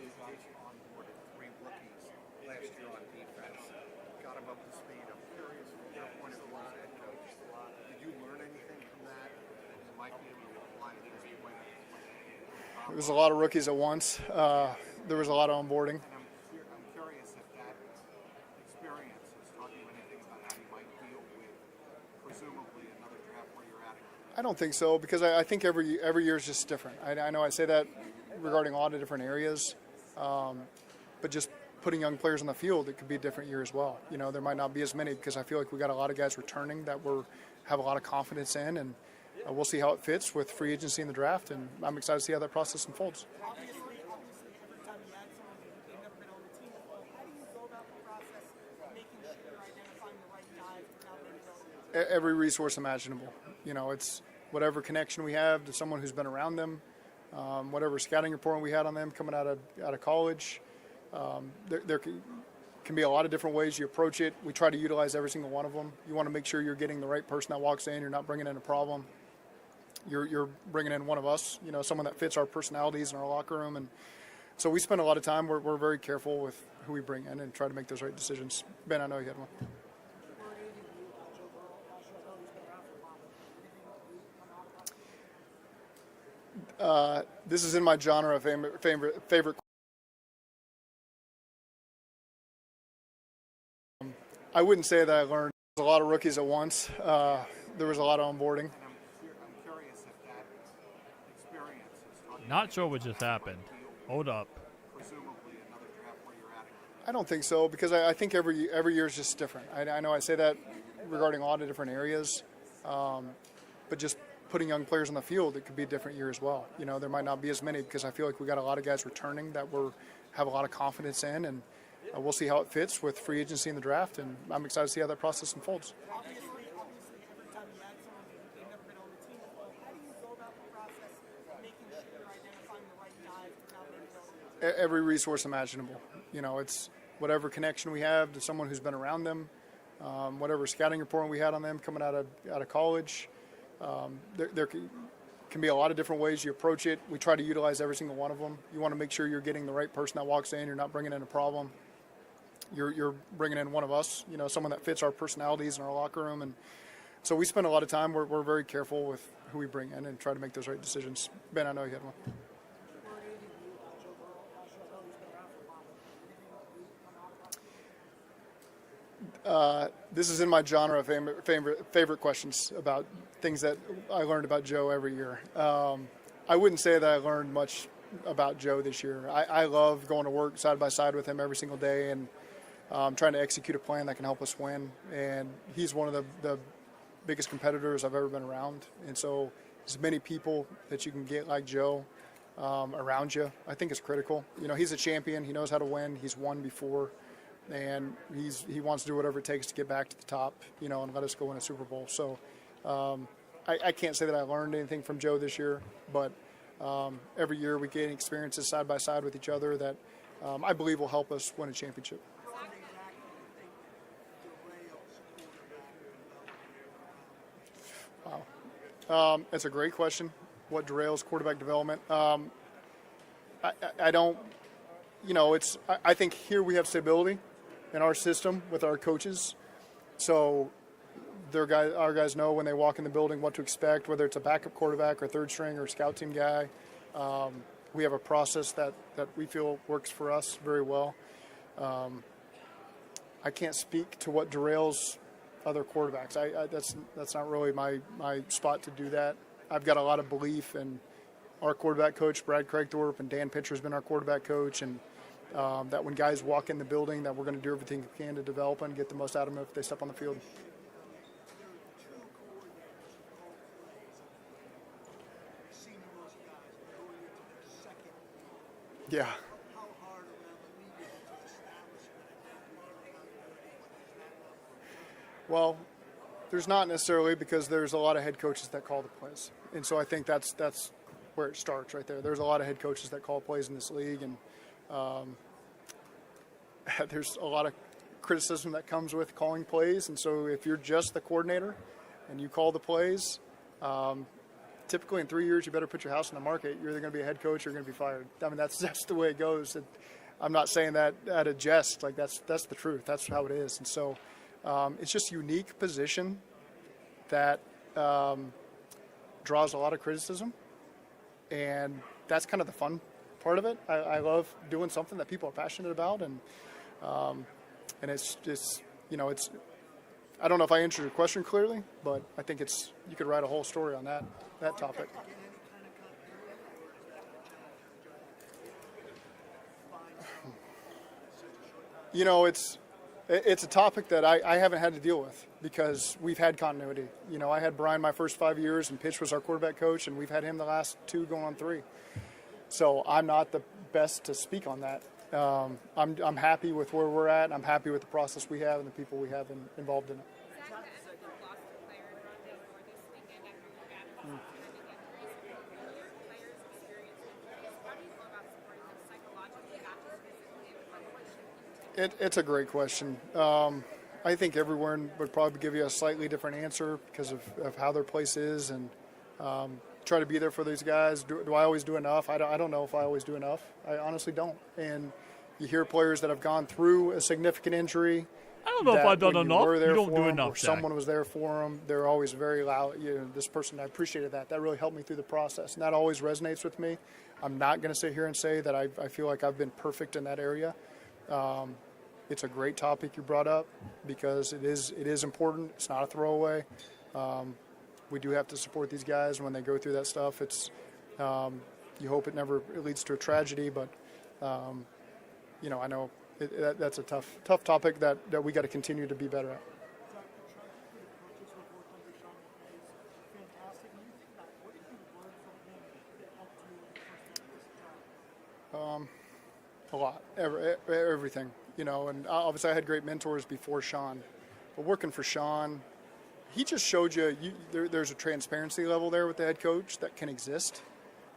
It was a lot of rookies at once. There was a lot of onboarding. I'm curious if that experience has taught you anything about how you might deal with presumably another draft where you're at. I don't think so because I think every year is just different. I know I say that regarding a lot of different areas, but just putting young players on the field, it could be a different year as well. There might not be as many because I feel like we got a lot of guys returning that have a lot of confidence in, and we'll see how it fits with free agency in the draft, and I'm excited to see how that process unfolds. Obviously, every time you add someone who's never been on the team before, how do you go about the process of making sure you're identifying the right guys without maybe Every resource imaginable. It's whatever connection we have to someone who's been around them, whatever scouting report we had on them coming out of college. There can be a lot of different ways you approach it. We try to utilize every single one of them. You want to make sure you're getting the right person that walks in. You're not bringing in a problem. You're bringing in one of us, someone that fits our personalities in our locker room. And so we spend a lot of time. We're very careful with who we bring in and try to make those right decisions. Ben, I know you had one. This is in my genre of favorite. I wouldn't say that I learned a lot of rookies at once. There was a lot of onboarding. I'm curious if that experience has taught you Not sure what just happened. Hold up. presumably another draft where you're at it. I don't think so, because I think every year is just different. I know I say that regarding a lot of different areas, but just putting young players on the field, it could be a different year as well. There might not be as many, because I feel like we got a lot of guys returning that have a lot of confidence in, and we'll see how it fits with free agency in the draft, and I'm excited to see how that process unfolds. Obviously, every time you add someone they've never been on the team before, how do you go about the process of making sure you're identifying the right guys without maybe Every resource imaginable. It's whatever connection we have to someone who's been around them, whatever scouting report we had on them coming out of college. There can be a lot of different ways you approach it. We try to utilize every single one of them. You want to make sure you're getting the right person that walks in. You're not bringing in a problem. You're bringing in one of us, someone that fits our personalities in our locker room. And so we spend a lot of time. We're very careful with who we bring in and try to make those right decisions. Ben, I know you had one. This is in my genre of favorite questions about things that I learned about Joe every year. I wouldn't say that I learned much about Joe this year. I love going to work side by side with him every single day and trying to execute a plan that can help us win. And he's one of the biggest competitors I've ever been around. And so as many people that you can get like Joe around you, I think is critical. He's a champion. He knows how to win. He's won before. And he wants to do whatever it takes to get back to the top, and let us go win a Super Bowl. So I can't say that I learned anything from Joe this year, but every year we gain experiences side by side with each other that I believe will help us win a championship. Wow. It's a great question. What derails quarterback development? I don't, I think here we have stability in our system with our coaches. So our guys know when they walk in the building what to expect, whether it's a backup quarterback or third string or scout team guy. We have a process that we feel works for us very well. I can't speak to what derails other quarterbacks. That's not really my spot to do that. I've got a lot of belief in our quarterback coach, Brad Craigthorpe, and Dan Pitcher's been our quarterback coach, and that when guys walk in the building that we're going to do everything we can to develop and get the most out of them if they step on the field. Yeah. Well, there's not necessarily, because there's a lot of head coaches that call the plays. And so I think that's where it starts right there. There's a lot of head coaches that call plays in this league, and there's a lot of criticism that comes with calling plays. And so if you're just the coordinator and you call the plays, typically in 3 years you better put your house on the market. You're either going to be a head coach or you're going to be fired. I mean, that's the way it goes. And I'm not saying that at a jest. Like, that's the truth. That's how it is. And so it's just a unique position that draws a lot of criticism, and that's kind of the fun part of it. I love doing something that people are passionate about, and it's just, it's. I don't know if I answered your question clearly, but I think you could write a whole story on that topic. It's a topic that I haven't had to deal with because we've had continuity. I had Brian my first 5 years, and Pitch was our quarterback coach, and we've had him the last 2 going on 3. So I'm not the best to speak on that. I'm happy with where we're at. I'm happy with the process we have and the people we have involved in it. Zach, players experience injuries, how do you go about supporting them psychologically, not just physically, but what should It's a great question. I think everyone would probably give you a slightly different answer because of how their place is, and try to be there for these guys. Do I always do enough? I don't know if I always do enough. I honestly don't. And you hear players that have gone through a significant injury. I don't know if I've done when enough. You don't do them, enough, or Zach. someone was there for them. They're always very loud. This person, I appreciated that. That really helped me through the process. And that always resonates with me. I'm not going to sit here and say that I feel like I've been perfect in that area. It's a great topic you brought up because it is important. It's not a throwaway. We do have to support these guys when they go through that stuff. It's you hope it never leads to a tragedy, but I know that's a tough topic that we got to continue to be better at. A lot, everything, and obviously I had great mentors before Sean, but working for Sean, he just showed there's a transparency level there with the head coach that can exist.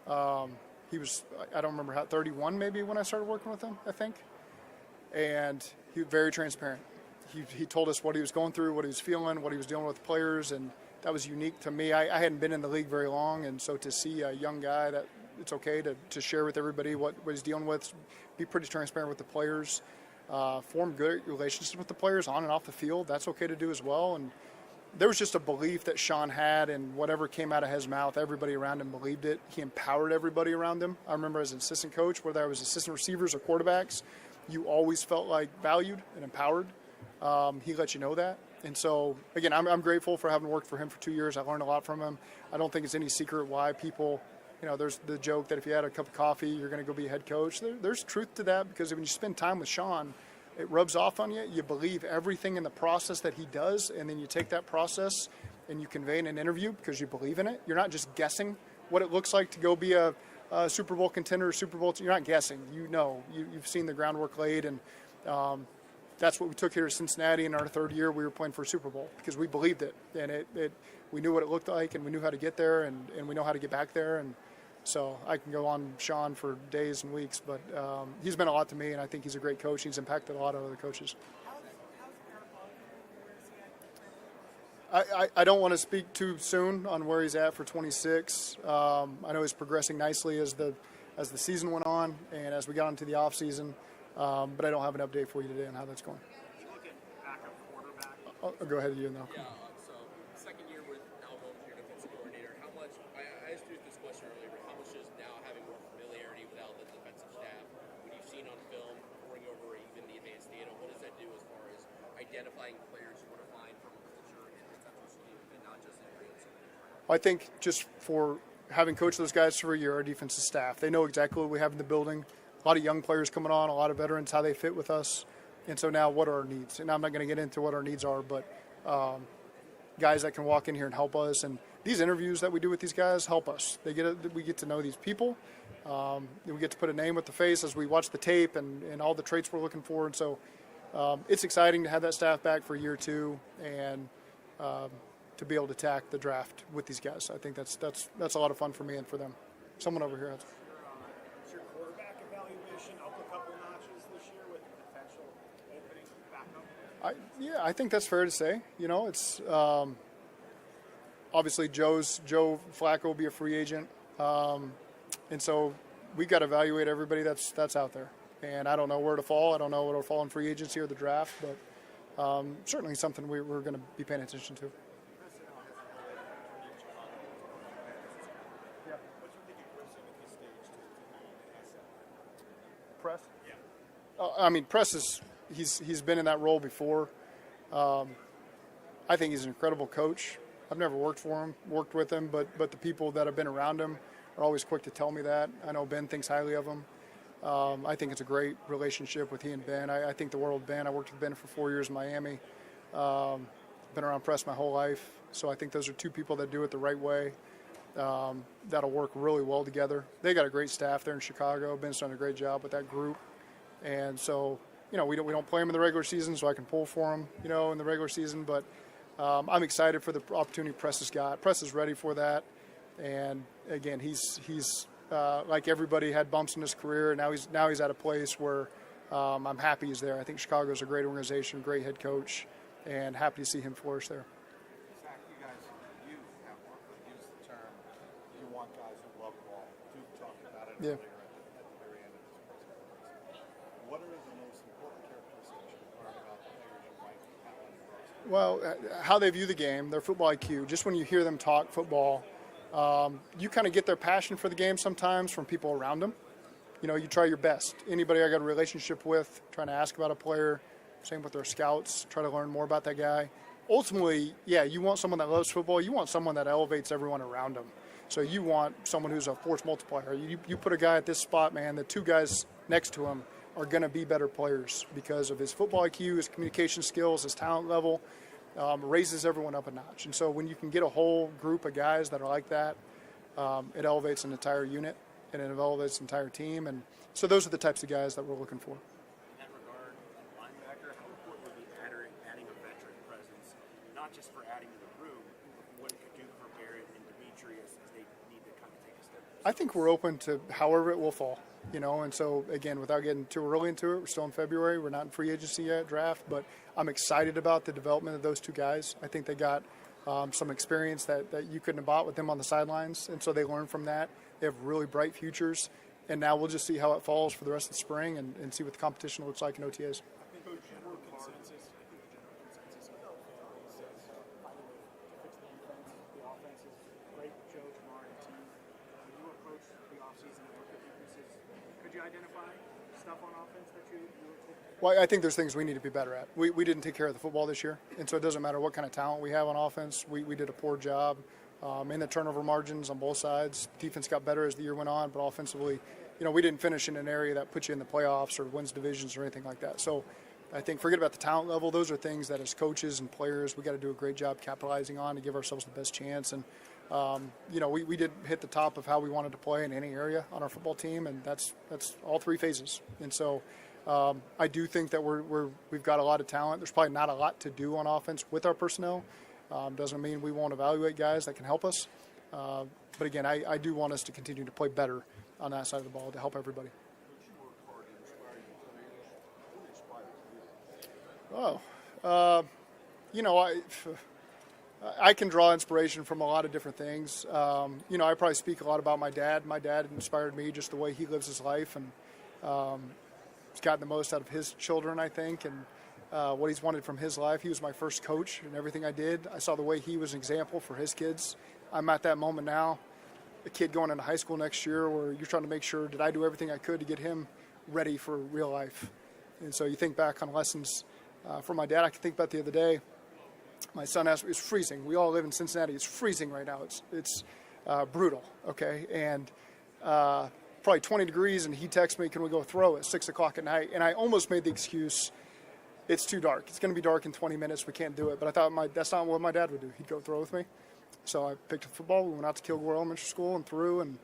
He was, I don't remember 31 maybe when I started working with him, I think, and he was very transparent. He told us what he was going through, what he was feeling, what he was dealing with players, and that was unique to me. I hadn't been in the league very long, and so to see a young guy that it's okay to share with everybody what he's dealing with, be pretty transparent with the players, form good relationships with the players on and off the field. That's okay to do as well. And there was just a belief that Sean had, and whatever came out of his mouth, everybody around him believed it. He empowered everybody around him. I remember as an assistant coach, whether I was assistant receivers or quarterbacks, you always felt like valued and empowered. He let you know that. And so, again, I'm grateful for having worked for him for 2 years. I learned a lot from him. I don't think it's any secret why people, there's the joke that if you had a cup of coffee, you're going to go be a head coach. There's truth to that because when you spend time with Sean, it rubs off on you. You believe everything in the process that he does, and then you take that process and you convey in an interview because you believe in it. You're not just guessing what it looks like to go be a Super Bowl contender or Super Bowl. You're not guessing. You've seen the groundwork laid, and that's what we took here to Cincinnati. In our third year, we were playing for a Super Bowl because we believed it, and we knew what it looked like, and we knew how to get there, and we know how to get back there. And so I can go on Sean for days and weeks, but he's been a lot to me, and I think he's a great coach. He's impacted a lot of other coaches. I don't want to speak too soon on where he's at for 26. I know he's progressing nicely as the season went on and as we got into the off season, but I don't have an update for you today on how that's going. You look at backup quarterback. I'll go ahead of you now. Yeah, so second year with Alvin, your defensive coordinator, how much, I asked you this question earlier, but how much is now having more familiarity with Alvin's defensive staff, what you've seen on film, pouring over even the advanced data, what does that do as far as identifying players you want to find from a culture and potential scheme, and not just in advance? I think just for having coached those guys for a year, our defensive staff, they know exactly what we have in the building. A lot of young players coming on, a lot of veterans, how they fit with us. And so now what are our needs? And I'm not going to get into what our needs are, but guys that can walk in here and help us. And these interviews that we do with these guys help us. We get to know these people. We get to put a name with the face as we watch the tape and all the traits we're looking for. And so it's exciting to have that staff back for year two and to be able to attack the draft with these guys. I think that's a lot of fun for me and for them. Someone over here has. Is your quarterback evaluation up a couple notches this year with potential opening backup? I think that's fair to say. It's obviously Joe Flacco will be a free agent, and so we've got to evaluate everybody that's out there. And I don't know where to fall. I don't know where to fall in free agency or the draft, but certainly something we're going to be paying attention to. Press? Yeah. Press he's been in that role before. I think he's an incredible coach. I've never worked with him, but the people that have been around him are always quick to tell me that. I know Ben thinks highly of him. I think it's a great relationship with he and Ben. I think the world of Ben. I worked with Ben for 4 years in Miami. Been around press my whole life. So I think those are two people that do it the right way. That'll work really well together. They got a great staff there in Chicago. Ben's done a great job with that group. And so, we don't play them in the regular season, so I can pull for them, in the regular season. But I'm excited for the opportunity Press has got. Press is ready for that. And again, he's like everybody had bumps in his career, and now he's at a place where I'm happy he's there. I think Chicago's a great organization, great head coach, and happy to see him flourish there. Zach, you have used the term, you want guys who love ball. You talked about it earlier at the very end of this press conference. What are the most important characteristics you learn about the players you might have on your roster? Well, how they view the game, their football IQ. Just when you hear them talk football, you kind of get their passion for the game sometimes from people around them. You know, you try your best. Anybody I got a relationship with, trying to ask about a player, same with their scouts, try to learn more about that guy. Ultimately, yeah, you want someone that loves football. You want someone that elevates everyone around them. So you want someone who's a force multiplier. You put a guy at this spot, man, the two guys next to him are going to be better players because of his football IQ, his communication skills, his talent level. Raises everyone up a notch. And so when you can get a whole group of guys that are like that, it elevates an entire unit and it elevates an entire team. And so those are the types of guys that we're looking for. In that regard, linebacker, how important would be adding a veteran presence, not just for adding to the room, but what it could do for Barrett and Dimitri as they need to kind of take a step? I think we're open to however it will fall, you know, and so, again, without getting too early into it, we're still in February. We're not in free agency yet, draft, but I'm excited about the development of those two guys. I think they got some experience that you couldn't have bought with them on the sidelines, and so they learned from that. They have really bright futures, and now we'll just see how it falls for the rest of the spring and see what the competition looks like in OTAs. Well, I think there's things we need to be better at. We didn't take care of the football this year, and so it doesn't matter what kind of talent we have on offense. We did a poor job in the turnover margins on both sides. Defense got better as the year went on, but offensively, you know, we didn't finish in an area that puts you in the playoffs or wins divisions or anything like that. So I think forget about the talent level. Those are things that as coaches and players we got to do a great job capitalizing on to give ourselves the best chance. And, you know, we did hit the top of how we wanted to play in any area on our football team, and that's all three phases. And so I do think that we've got a lot of talent. There's probably not a lot to do on offense with our personnel. Doesn't mean we won't evaluate guys that can help us. But again, I do want us to continue to play better on that side of the ball to help everybody. Oh, you know, I can draw inspiration from a lot of different things. You know, I probably speak a lot about my dad. My dad inspired me just the way he lives his life, and he's gotten the most out of his children, I think, and what he's wanted from his life. He was my first coach in everything I did. I saw the way he was an example for his kids. I'm at that moment now, a kid going into high school next year where you're trying to make sure, did I do everything I could to get him ready for real life? And so you think back on lessons from my dad. I can think about the other day. My son asked me, it's freezing. We all live in Cincinnati. It's freezing right now. It's brutal, okay? And probably 20 degrees, and he texts me, can we go throw at 6 o'clock at night? And I almost made the excuse, it's too dark. It's going to be dark in 20 minutes. We can't do it. But I thought that's not what my dad would do. He'd go throw with me. So I picked up football. We went out to Kilgore Elementary School and threw and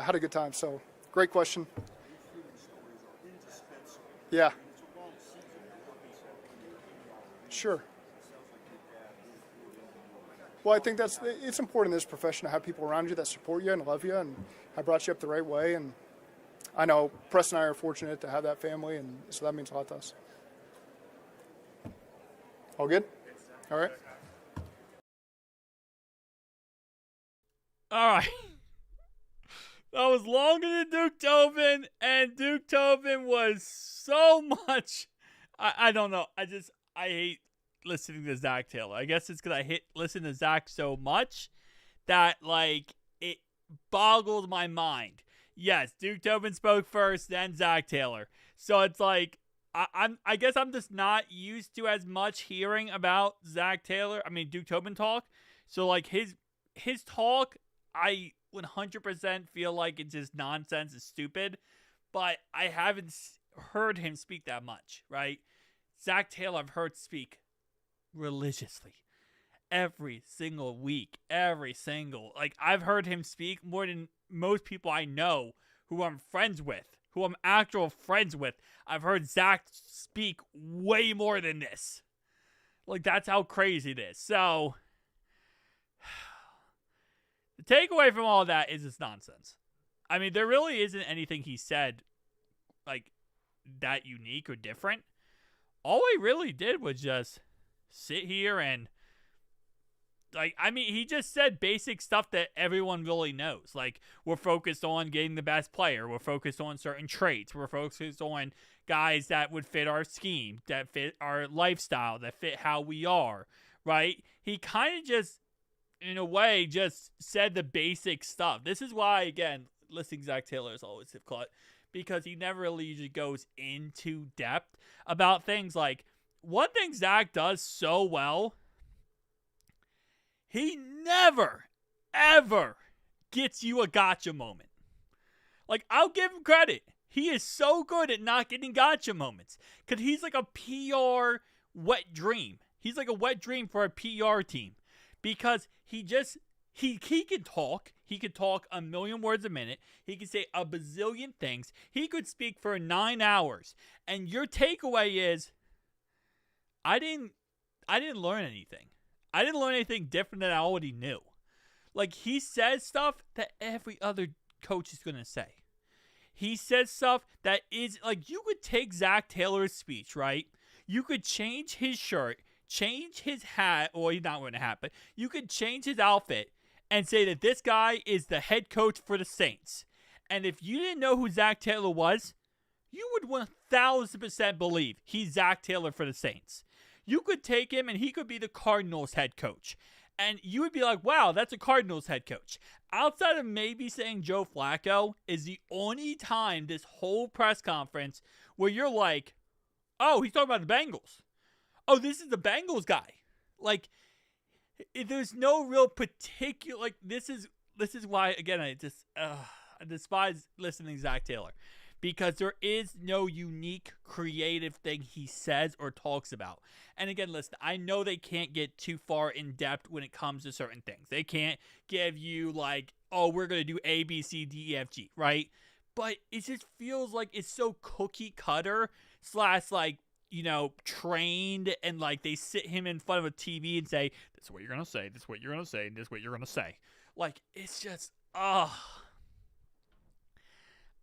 had a good time. So great question. Yeah. Sure. Well, I think it's important in this profession to have people around you that support you and love you, and I brought you up the right way. And I know Preston and I are fortunate to have that family, and so that means a lot to us. All good? All right. All right. That was longer than Duke Tobin, and Duke Tobin was so much. I don't know. I hate listening to Zach Taylor. I guess it's because I listen to Zach so much that, like, it boggled my mind. Yes, Duke Tobin spoke first, then Zach Taylor. So it's like, I guess I'm just not used to as much hearing about Duke Tobin talk. So, like, his talk, I 100% feel like it's just nonsense, it's stupid, but I haven't heard him speak that much, right? Zach Taylor I've heard speak religiously every single week, like, I've heard him speak more than most people I know who I'm friends with, who I'm actual friends with. I've heard Zach speak way more than this. Like, that's how crazy it is. So The takeaway from all that is it's nonsense. I mean, there really isn't anything he said like that unique or different. All he really did was just sit here and he just said basic stuff that everyone really knows. Like, we're focused on getting the best player. We're focused on certain traits. We're focused on guys that would fit our scheme, that fit our lifestyle, that fit how we are, right? He kind of just, in a way, just said the basic stuff. This is why, again, listening to Zach Taylor is always difficult, because he never really usually goes into depth about things. Like, one thing Zach does so well, he never, ever gets you a gotcha moment. Like, I'll give him credit. He is so good at not getting gotcha moments. Because he's like a PR wet dream. He's like a wet dream for a PR team. Because he can talk. He can talk a million words a minute. He can say a bazillion things. He could speak for 9 hours. And your takeaway is, I didn't learn anything. I didn't learn anything different than I already knew. Like, he says stuff that every other coach is going to say. He says stuff that is, like, you could take Zach Taylor's speech, right? You could change his shirt, change his hat, or he's not wearing a hat, but you could change his outfit and say that this guy is the head coach for the Saints. And if you didn't know who Zach Taylor was, you would 1,000% believe he's Zach Taylor for the Saints. You could take him and he could be the Cardinals head coach. And you would be like, wow, that's a Cardinals head coach. Outside of maybe saying Joe Flacco is the only time this whole press conference where you're like, oh, he's talking about the Bengals. Oh, this is the Bengals guy. Like, there's no real particular, like, this is why, again, I despise listening to Zach Taylor. Because there is no unique, creative thing he says or talks about. And again, listen, I know they can't get too far in depth when it comes to certain things. They can't give you like, oh, we're going to do A, B, C, D, E, F, G, right? But it just feels like it's so cookie cutter / like, you know, trained, and like they sit him in front of a TV and say, this is what you're going to say, this is what you're going to say, and this is what you're going to say. Like, it's just,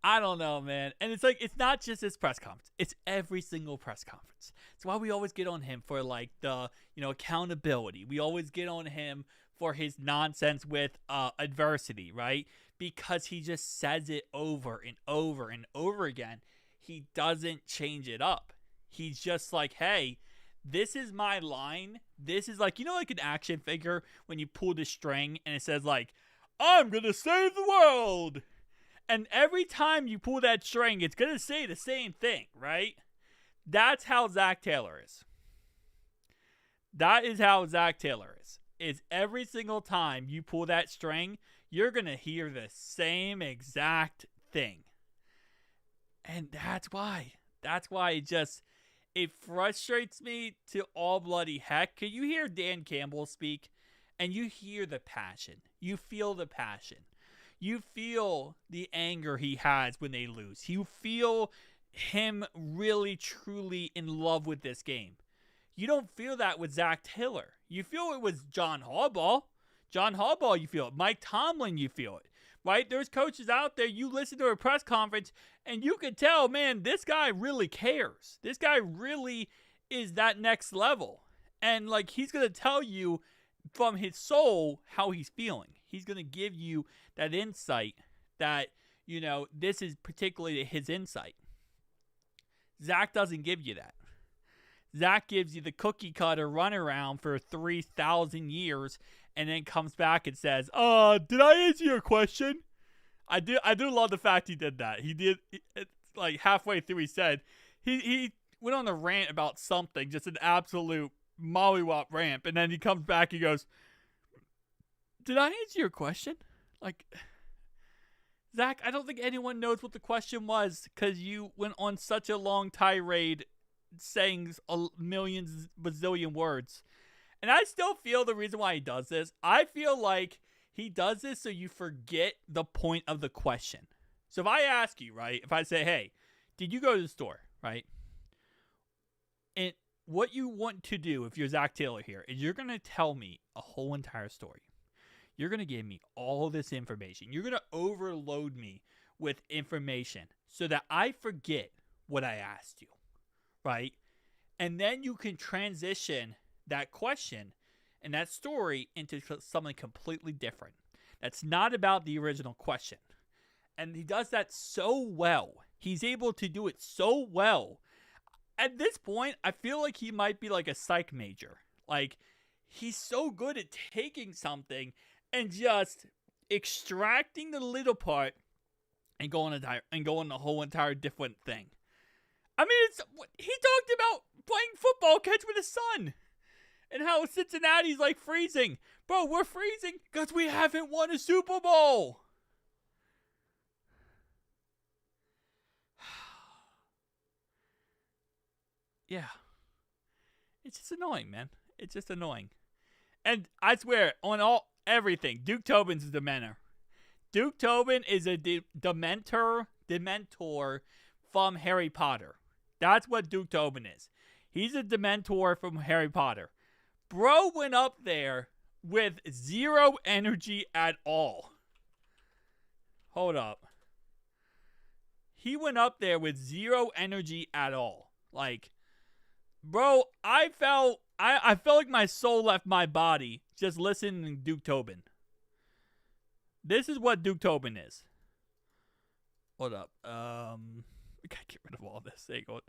I don't know, man. And it's like, it's not just this press conference. It's every single press conference. That's why we always get on him for like the, you know, accountability. We always get on him for his nonsense with adversity, right? Because he just says it over and over and over again. He doesn't change it up. He's just like, hey, this is my line. This is like, you know, like an action figure when you pull the string and it says like, I'm going to save the world. And every time you pull that string, it's going to say the same thing, right? That's how Zach Taylor is. That is how Zach Taylor is. Is every single time you pull that string, you're going to hear the same exact thing. And that's why. That's why it frustrates me to all bloody heck. Can you hear Dan Campbell speak? And you hear the passion. You feel the passion. You feel the anger he has when they lose. You feel him really, truly in love with this game. You don't feel that with Zach Taylor. You feel it with John Harbaugh. John Harbaugh, you feel it. Mike Tomlin, you feel it. Right? There's coaches out there, you listen to a press conference, and you can tell, man, this guy really cares. This guy really is that next level. And, like, he's going to tell you from his soul how he's feeling. He's going to give you that insight that, you know, this is particularly his insight. Zach doesn't give you that. Zach gives you the cookie cutter runaround for 3,000 years and then comes back and says, did I answer your question? I do love the fact he did that. He did, like halfway through he said, he went on a rant about something, just an absolute mollywop rant, and then he comes back and goes, did I answer your question? Like, Zach, I don't think anyone knows what the question was because you went on such a long tirade saying a million bazillion words. And I still feel the reason why he does this, I feel like he does this so you forget the point of the question. So if I ask you, right, if I say, hey, did you go to the store, right? And what you want to do if you're Zach Taylor here is you're going to tell me a whole entire story. You're going to give me all this information. You're going to overload me with information so that I forget what I asked you, right? And then you can transition that question and that story into something completely different. That's not about the original question. And he does that so well. He's able to do it so well. At this point, I feel like he might be like a psych major. Like, he's so good at taking something and just extracting the little part and going the whole entire different thing. I mean, he talked about playing football catch with his son and how Cincinnati's like freezing. Bro, we're freezing because we haven't won a Super Bowl. Yeah. It's just annoying, man. It's just annoying. And I swear, on everything, Duke Tobin's a dementor. Duke Tobin is a dementor from Harry Potter. That's what Duke Tobin is. He's a dementor from Harry Potter. Bro went up there with zero energy at all. Hold up. He went up there with zero energy at all. Like, bro, I felt like my soul left my body just listening to Duke Tobin. This is what Duke Tobin is. Hold up. We gotta get rid of all this. Hang on.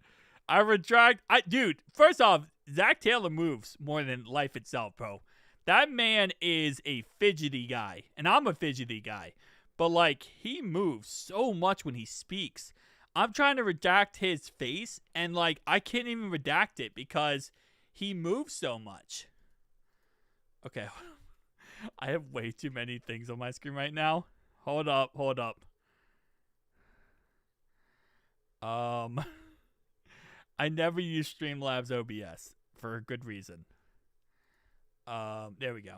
I retract. Dude, first off, Zach Taylor moves more than life itself, bro. That man is a fidgety guy, and I'm a fidgety guy. But, like, he moves so much when he speaks. I'm trying to redact his face, and, like, I can't even redact it because he moves so much. Okay. I have way too many things on my screen right now. Hold up. I never use Streamlabs OBS for a good reason. There we go.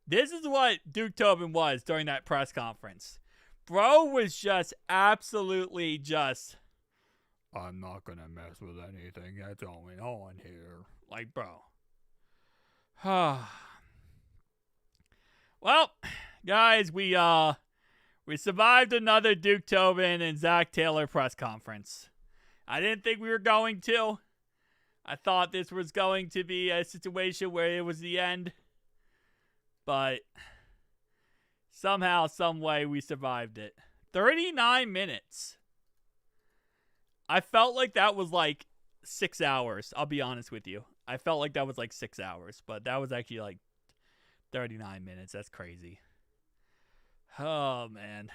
This is what Duke Tobin was during that press conference. Bro was just absolutely just, I'm not going to mess with anything that's going on here. Like, bro. Well, guys, we survived another Duke Tobin and Zach Taylor press conference. I didn't think we were going to. I thought this was going to be a situation where it was the end. But somehow, some way, we survived it. 39 minutes. I felt like that was like 6 hours. I'll be honest with you. I felt like that was like 6 hours. But that was actually like 39 minutes. That's crazy. Oh, man.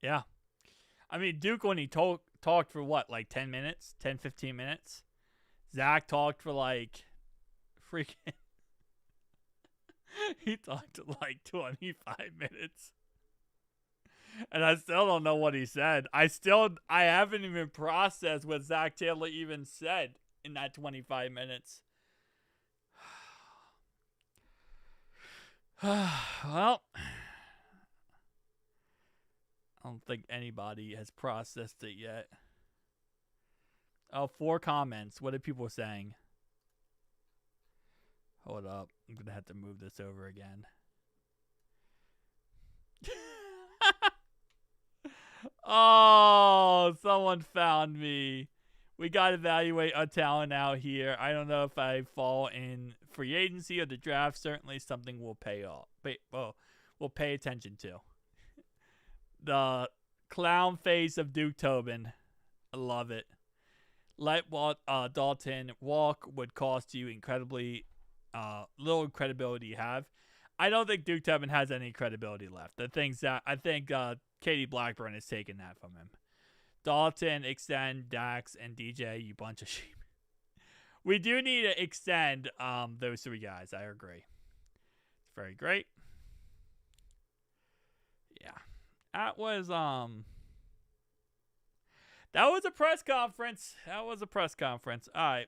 Yeah. I mean, Duke, when he talked for what, like 10 minutes? 10, 15 minutes? Zach talked for like freaking... he talked for like 25 minutes. And I still don't know what he said. I haven't even processed what Zach Taylor even said in that 25 minutes. Well, I don't think anybody has processed it yet. Oh, 4 comments. What are people saying? Hold up. I'm going to have to move this over again. Oh, someone found me. We got to evaluate our talent out here. I don't know if I fall in free agency or the draft. Certainly something we'll we'll pay attention to. The clown face of Duke Tobin. I love it. Let Dalton walk would cost you incredibly little credibility you have. I don't think Duke Tobin has any credibility left. I think Katie Blackburn has taken that from him. Dalton, extend Dax, and DJ, you bunch of sheep. We do need to extend those 3 guys. I agree. It's very great. Yeah. That was a press conference. All right.